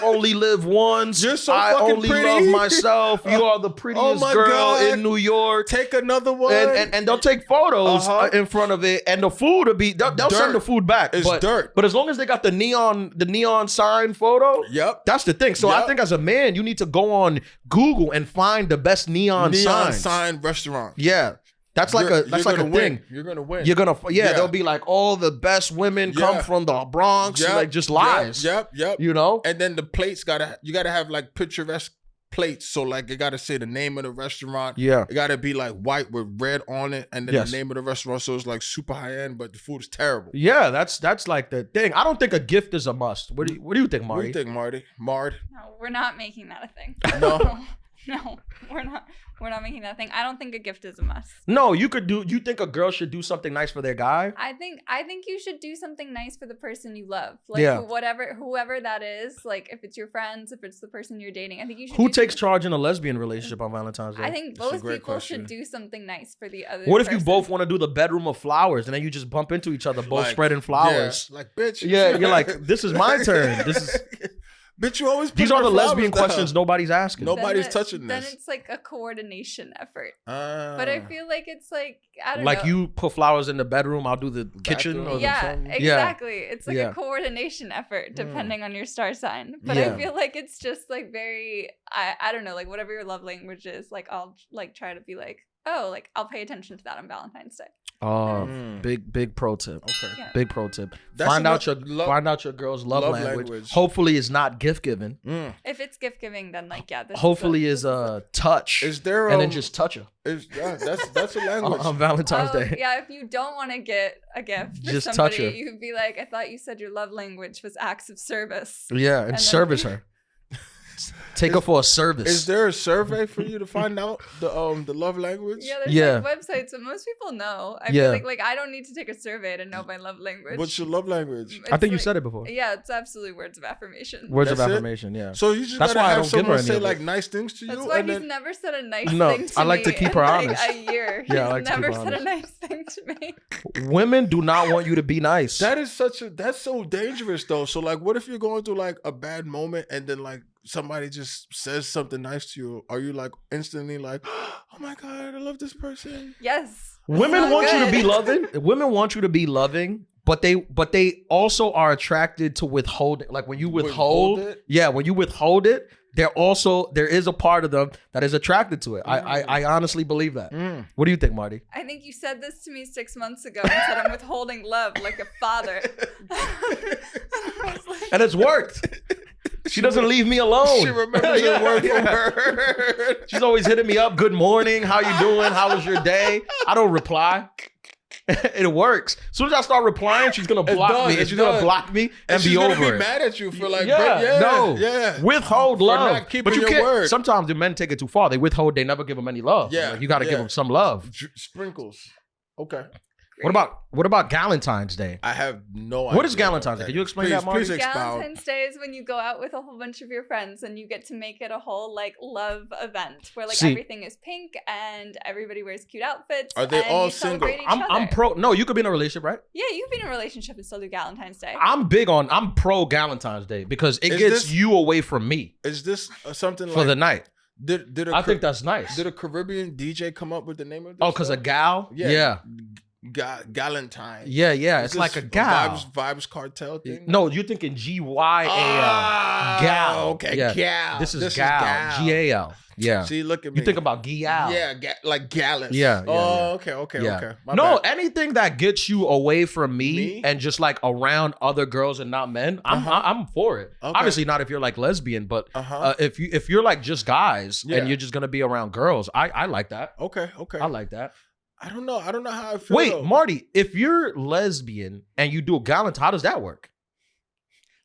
only live once. You're so I fucking only pretty. love myself. You are the prettiest girl God. in New York. Take another one. And they'll take photos in front of it, and the food will be, they'll send the food back. It's dirt. But as long as they got the neon sign photo, that's the thing. So I think as a man, you need to go on Google and find the best neon sign restaurant. Yeah. That's like a thing. You're gonna win. They'll be like, all the best women come from the Bronx. Like just lies. Yep. You know? And then the plates you gotta have like picturesque plates. So like it gotta say the name of the restaurant. Yeah. It gotta be like white with red on it, and then the name of the restaurant. So it's like super high end, but the food is terrible. Yeah, that's like the thing. I don't think a gift is a must. What do you think, Marty? What do you think, Marty? Mard? No, we're not making that a thing. No. No, we're not. We're not making that thing. I don't think a gift is a must. No, you think a girl should do something nice for their guy? I think you should do something nice for the person you love. Like whoever that is, like if it's your friends, if it's the person you're dating, I think you should. Who takes charge in a lesbian relationship on Valentine's Day? I think both people should do something nice for the other What if person. you both want to do the bedroom of flowers and then you just bump into each other, both spreading flowers? Yeah, like, bitch. Yeah, you're like, this is my turn. This is... Bitch, you always these are the lesbian questions nobody's asking. Nobody's touching this. Then it's like a coordination effort. But I feel like it's like, I don't know. Like you put flowers in the bedroom, I'll do the kitchen. Or exactly. Yeah. It's like a coordination effort depending on your star sign. But I feel like it's just like very, I don't know, like whatever your love language is, like I'll like try to be like, oh, like I'll pay attention to that on Valentine's Day. Oh, big pro tip. Okay. Yeah. Big pro tip. Find out your girl's love language. Hopefully it's not gift giving. If it's gift giving, then like hopefully is touch. Is there and then just touch her. That's a language on Valentine's Day. Yeah, if you don't want to get a gift for just somebody, touch her. you could be like, I thought you said your love language was acts of service. Yeah, and service her. Take her for a service. Is there a survey for you to find out the love language? Yeah, there's like websites, but most people know. I feel like I don't need to take a survey to know my love language. What's your love language? I think you said it before. Yeah, it's absolutely words of affirmation. Words of affirmation, yeah. So you just gotta have someone say like nice things to you. That's why he's never said a nice thing to me. I like to keep her honest. Like a year. Yeah, I like he's to keep never her said honest. a nice thing to me. Women do not want you to be nice. That's so dangerous though. So like, what if you're going through like a bad moment and then like somebody just says something nice to you? Are you like instantly like, oh my God, I love this person? Yes. Women want you to be loving. Women want you to be loving, but they also are attracted to withholding. Like when you withhold it. Yeah, when you withhold it, there is a part of them that is attracted to it. I honestly believe that. What do you think, Marty? I think you said this to me 6 months ago and said I'm withholding love like a father. And it's worked. She doesn't leave me alone. She remembers the word from her. She's always hitting me up. Good morning. How you doing? How was your day? I don't reply. It works. As soon as I start replying, she's gonna block me. And she's gonna block me and be over it. She's gonna be mad at you for like, withhold love. Not keeping your word. Sometimes the men take it too far. They withhold. They never give them any love. Yeah, like, you got to give them some love. Sprinkles. Okay. What about Valentine's Day? I have no idea. What is Valentine's Day? Can you explain that, Marty? Please expound. Valentine's Day is when you go out with a whole bunch of your friends and you get to make it a whole like love event where like everything is pink and everybody wears cute outfits. Are they all single? I'm pro. No, you could be in a relationship, right? Yeah, you could be in a relationship and still do Valentine's Day. I'm pro Valentine's Day because it gets you away from me. Is this something for the night? I think that's nice. Did a Caribbean DJ come up with the name of this? Oh, because a gal? Yeah. Valentine. Yeah. It's like a gal. Vibes cartel thing? No, you're thinking G-Y-A-L. Gal. Okay, yeah. gal. This is gal. G-A-L. Yeah. See, look at me. You think about Gial. Yeah, like gallus. Yeah. Okay. No, anything that gets you away from me and just like around other girls and not men, I'm for it. Okay. Obviously not if you're like lesbian, but if you're like just guys and you're just gonna be around girls, I like that. Okay. I like that. I don't know how I feel. Wait, though. Marty, if you're lesbian and you do a Galentine, how does that work?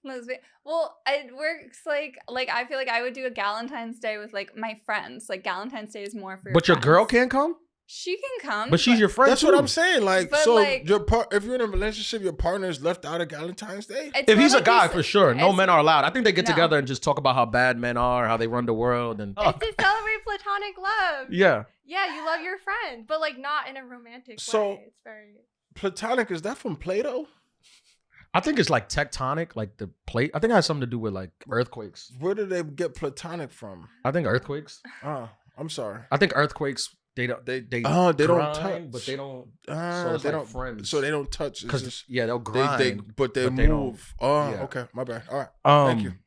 Lesbian. Well, it works like I feel like I would do a Galentine's Day with like my friends. Like Galentine's Day is more for your But your friends. girl can't come? She can come. But she's your friend That's too. what I'm saying. Like, But, so like- if you're in a relationship, your partner is left out of Valentine's Day. It's If more he's a like guy, you for said- sure. No it's- men are allowed. I think they get No. together and just talk about how bad men are, how they run the world. And It's to celebrate platonic love. yeah. Yeah, you love your friend, but like not in a romantic So- way. It's very. Platonic, is that from Plato? I think it's like tectonic, like the plate. I think it has something to do with like earthquakes. Where did they get platonic from? I think earthquakes. I'm sorry. I think earthquakes, they don't don't grind, touch. but they don't. So it's they like don't. friends. So they don't touch. It's Because just they'll grind. but they but they don't- move. Oh, yeah. okay. My bad. All right. Thank you. I mean,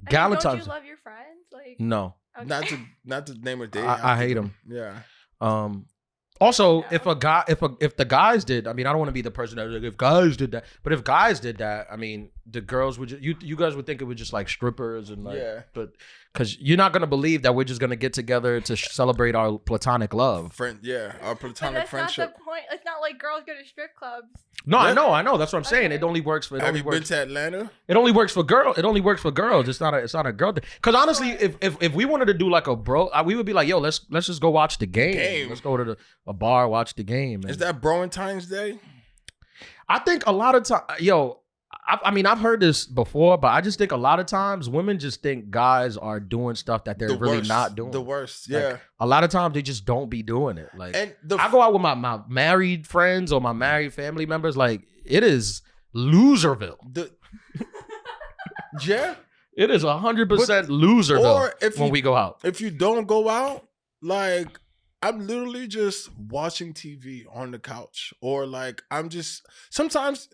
don't Galentine's. you love your friends? Like. No, Okay. Not to name a day. I hate them. Yeah. Also, No. if the guys did, I mean, I don't want to be the person that like, if guys did that, but if guys did that, I mean, the girls would just, you guys would think it was just like strippers and like, Yeah. but because you're not gonna believe that we're just gonna get together to celebrate our platonic love. Friend. Yeah. Our But platonic that's friendship. not the point. It's not like girls go to strip clubs. No, Yeah. I know. That's what I'm saying. Okay. It only works for. It Have only you been works. to Atlanta? It only works for girl. It only works for girls. It's not a girl thing. Because honestly, if we wanted to do like a bro, we would be like, yo, let's just go watch the game. Let's go to a bar, watch the game. Is that Valentine's Day? I think a lot of time, I mean, I've heard this before, but I just think a lot of times women just think guys are doing stuff that they're The really worst. not doing. The worst. Like, Yeah. a lot of times they just don't be doing it. Like, And I go out with my married friends or my married family members. Like, it is Loserville. Yeah. It is 100% Loserville or if when you- we go out. If you don't go out, like I'm literally just watching TV on the couch, or like I'm just sometimes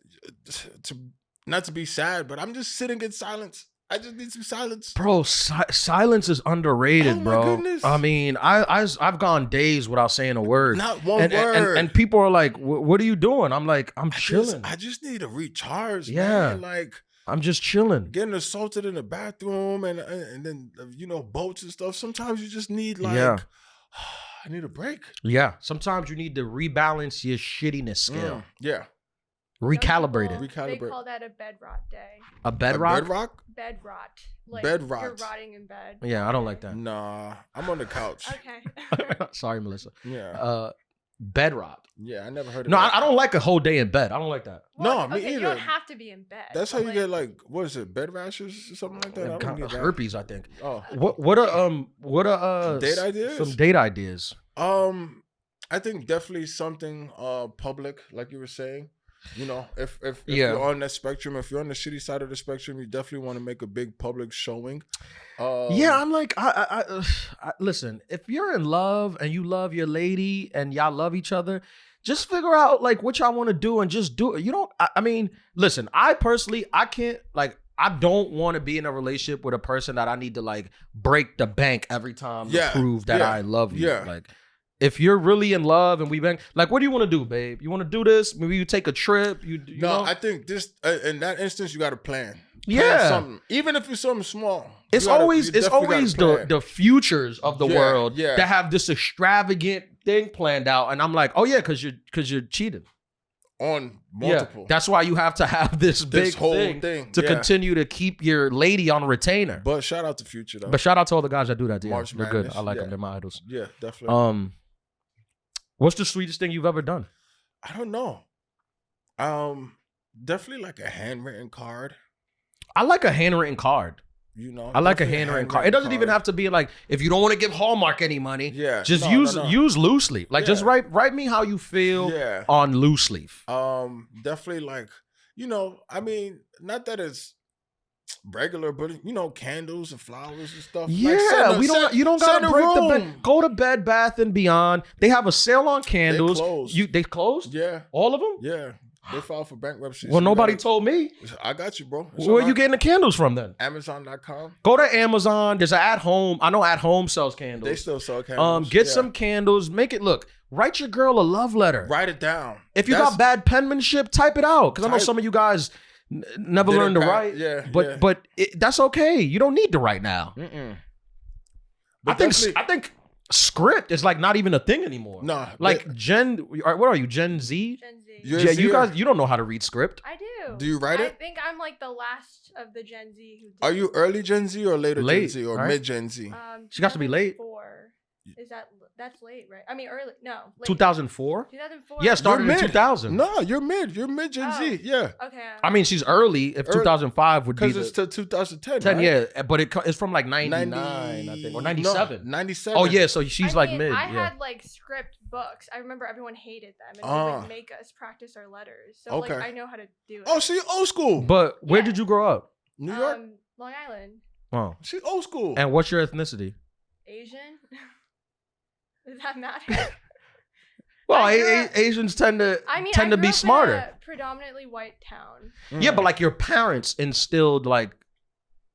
not to be sad, but I'm just sitting in silence. I just need some silence. Bro, silence is underrated, Oh my bro. goodness. I mean, I've gone days without saying a word. Not one and, word. and people are like, what are you doing? I'm like, I'm chilling. I just need to recharge. Yeah. Man. Like I'm just chilling. getting assaulted in the bathroom and then boats and stuff. Sometimes you just need like, Yeah. I need a break. Yeah. Sometimes you need to rebalance your shittiness scale. Yeah. Recalibrate Some it. people, They Recalibrate. call that a bed rot day. A bedrock? Bedrock? Bed rot. Like Bed You're rot. rotting in bed. Yeah, I don't like that. Nah, I'm on the couch. Okay. Sorry, Melissa. Yeah. Bed rot. Yeah, I never heard of No, that. I don't like a whole day in bed. I don't like that. No, me okay, You either. don't have to be in bed. That's how but, you get like, what is it, bed rashes or something like that? I don't need that. Herpes, I think. Oh. What are Date ideas? Some date ideas. I think definitely something public, like you were saying. You know, if Yeah. you're on that spectrum, if you're on the shitty side of the spectrum, you definitely want to make a big public showing. Yeah, I'm like, I listen. If you're in love and you love your lady and y'all love each other, just figure out like what y'all want to do and just do it. You don't. I mean, listen. I personally, I can't like. I don't want to be in a relationship with a person that I need to like break the bank every time Yeah, to prove that yeah, I love you. yeah. Like, if you're really in love and we bang, like, what do you want to do, babe? You want to do this? Maybe you take a trip. You No, know? I think this in that instance you got to plan. Yeah. something, even if it's something small. It's you gotta- always you it's definitely always gotta the plan. the futures of the Yeah, world yeah. that have this extravagant thing planned out, and I'm like, oh yeah, because you're cheating. on multiple. Yeah, that's why you have to have this big This whole thing, thing, to yeah. continue to keep your lady on retainer. But shout out to Future though. But shout out to all the guys that do that. Yeah, March they're good. Madness, I like yeah. them. They're my idols. Yeah, definitely. What's the sweetest thing you've ever done? I don't know. Definitely like a handwritten card. I like a handwritten card. You know, I like a definitely handwritten card. It doesn't even have to be like if you don't want to give Hallmark any money. Yeah, just no, use no, no. use loose leaf. Like just Yeah. write me how you feel Yeah. on loose leaf. Definitely like, you know, I mean, not that it's regular, but you know, candles and flowers and stuff. Yeah, Like, set you don't set gotta the break the room. bed. Go to Bed Bath and Beyond. They have a sale on candles. closed. They closed? Yeah, All of them? yeah. They filed for bankruptcy. Well, so nobody you told me. gotta- I got you, bro. It's Where are all you right. getting the candles from then? Amazon.com. Go to Amazon. There's an at home. I know at home sells candles. They still sell candles. Get Yeah. some candles. Make it look. Write your girl a love letter. Write it down. If you That's- got bad penmanship, type it out. Because I know Type- some of you guys never Didn't learned to pa- write. yeah, But yeah. but that's okay. You don't need to write now. Mm-mm. I But think definitely- I think Script is like not even a thing anymore. Nah, like what are you, Gen Z? Gen Z. Yeah, you guys, you don't know how to read script. I do. Do you write it? I think I'm like the last of the Gen Z who did. Are you early Gen Z or later Late, Gen Z or right? mid Gen Z? She got to be late. 2004. Is that's late, right? I mean early. No. Late. 2004? 2004. Yeah, started in 2000. No, you're mid Gen Z. Yeah. Okay. I mean, she's early. If 2005 would be because it's to 2010. 10, right? yeah, but it's from like 99, I think, or 97. No, 97. Oh yeah, so she's like mid. I Yeah. had like script books. I remember everyone hated them and they would make us practice our letters. So like I know how to do it. Oh, she old school. But where Yeah. did you grow up? New York. Long Island. Oh, She old school. and what's your ethnicity? Asian. Does that matter? Well, I grew up- Asians tend to I be grew up in smarter. a predominantly white town. Yeah, but like your parents instilled like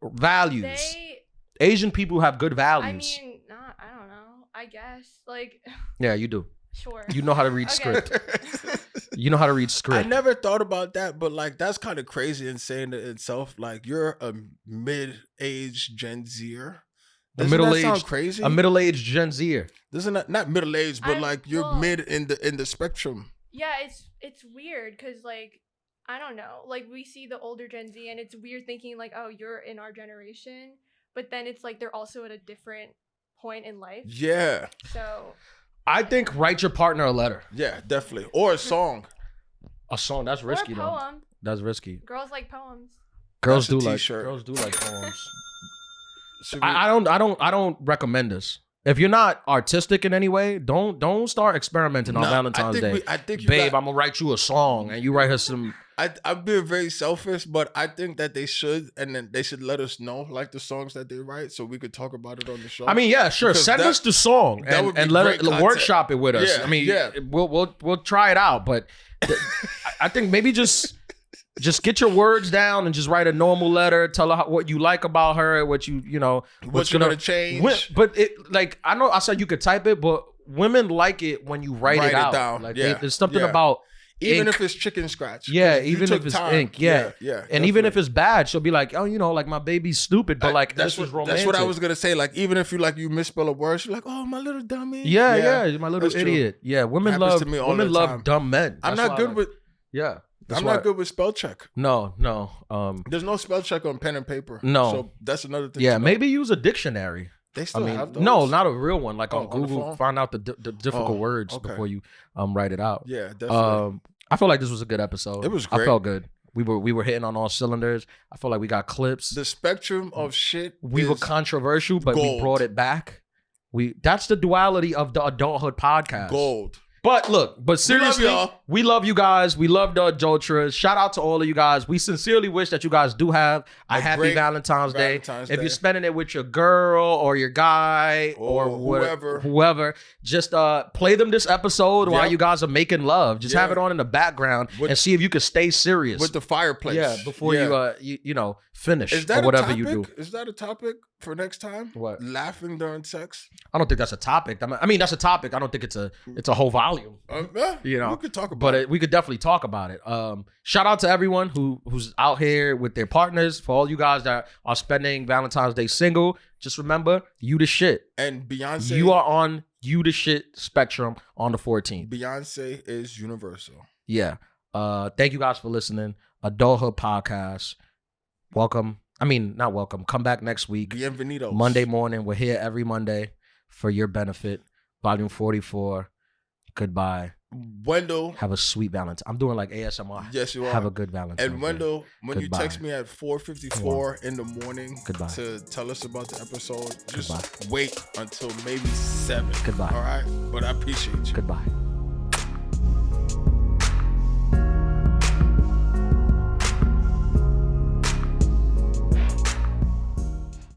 values. They. Asian people have good I values. mean, not. I don't know. I guess like. Yeah, you do. Sure. You know how to read Okay. script. You know how to read I script. never thought about that, but like that's kind of crazy and saying it itself. Like you're a mid-aged Gen Zer. A Doesn't that sound middle-aged, crazy? a middle-aged Gen Zer. Doesn't that not middle-aged, but like you're well- mid in the spectrum. Yeah, it's weird because like I don't know, like we see the older Gen Z and it's weird thinking like, oh, you're in our generation, but then it's like they're also at a different point in life. Yeah, So I think write your partner a letter. yeah, definitely, or a song. A song, that's risky or a though. poem. That's risky. Girls like poems. Girls That's a do like t-shirt. girls do like poems. Should we- I don't recommend this. If you're not artistic in any way, don't start experimenting on Nah, Valentine's Day. I think you Babe, got- I'm gonna write you a song and you write her some. I'm being very selfish, but I think that they should, and then they should let us know like the songs that they write, so we could talk about it on the show. I mean, yeah, sure. Because Send us the song that would and be let great it content. workshop it with us. Yeah, I mean, yeah. we'll try it out, but I think maybe just get your words down and just write a normal letter. Tell her what you like about her, what you know, what's gonna change. But it like I know I said you could type it, but women like it when you write it out. down. Like Yeah, there's something yeah. about Even ink. if it's chicken scratch. Yeah, 'Cause you even took if it's time. ink, yeah. yeah. And even if definitely. it's bad, she'll be like, oh, you know, like my baby's stupid, but like this is romantic. That's what I was gonna say. Like even if you misspell a word, she's like, "Oh, my little dummy." Yeah, my little that's true. idiot. Yeah, women Happens love to me all the time. love dumb men. I'm That's not why I good like- with. Yeah, that's I'm why- not good with spell check. No. There's no spell check on pen and paper. No. So that's another thing. Yeah, to know. maybe use a dictionary. They I still mean, have those. no, not a real one. Like on on the Google, phone? find out the difficult Oh, words okay. before you write it out. Yeah, definitely. I feel like this was a good episode. It was I great. felt good. We were hitting on all cylinders. I feel like we got clips. The spectrum of shit. We were is controversial, but we gold. brought it back. That's the duality of the Adulthood podcast. gold. But look, seriously, y'all. we love you guys. We love the Adulterers. Shout out to all of you guys. We sincerely wish that you guys do have a happy great Valentine's Day. Valentine's If Day. you're spending it with your girl or your guy or whoever, just play them this episode while Yep. you guys are making love. Just have Yeah. it on in the background With- and see if you can stay serious. With the fireplace. yeah, before you finish Is that or whatever a topic? you do. Is that a topic for next time? What? Laughing during sex? I don't think that's a topic. I mean, that's a topic. I don't think it's a whole volume. Yeah, You know, we could talk about but it. we could definitely talk about it. Shout out to everyone who's out here with their partners. For all you guys that are spending Valentine's Day single, just remember, you the shit. And Beyonce. You are on you the shit spectrum on the 14th. Beyonce is universal. Yeah. Thank you guys for listening. Adulthood Podcast. Welcome. I mean, not welcome. Come back next week. Bienvenidos. Monday morning. We're here every Monday for your benefit. Volume 44. Goodbye. Wendell. Have a sweet Valentine. I'm doing like ASMR. Yes, you are. Have a good Valentine. And Wendell, when Goodbye. you text me at 4:54 in the morning Goodbye. to tell us about the episode, just Goodbye. wait until maybe 7. Goodbye. All right? But I appreciate you. Goodbye.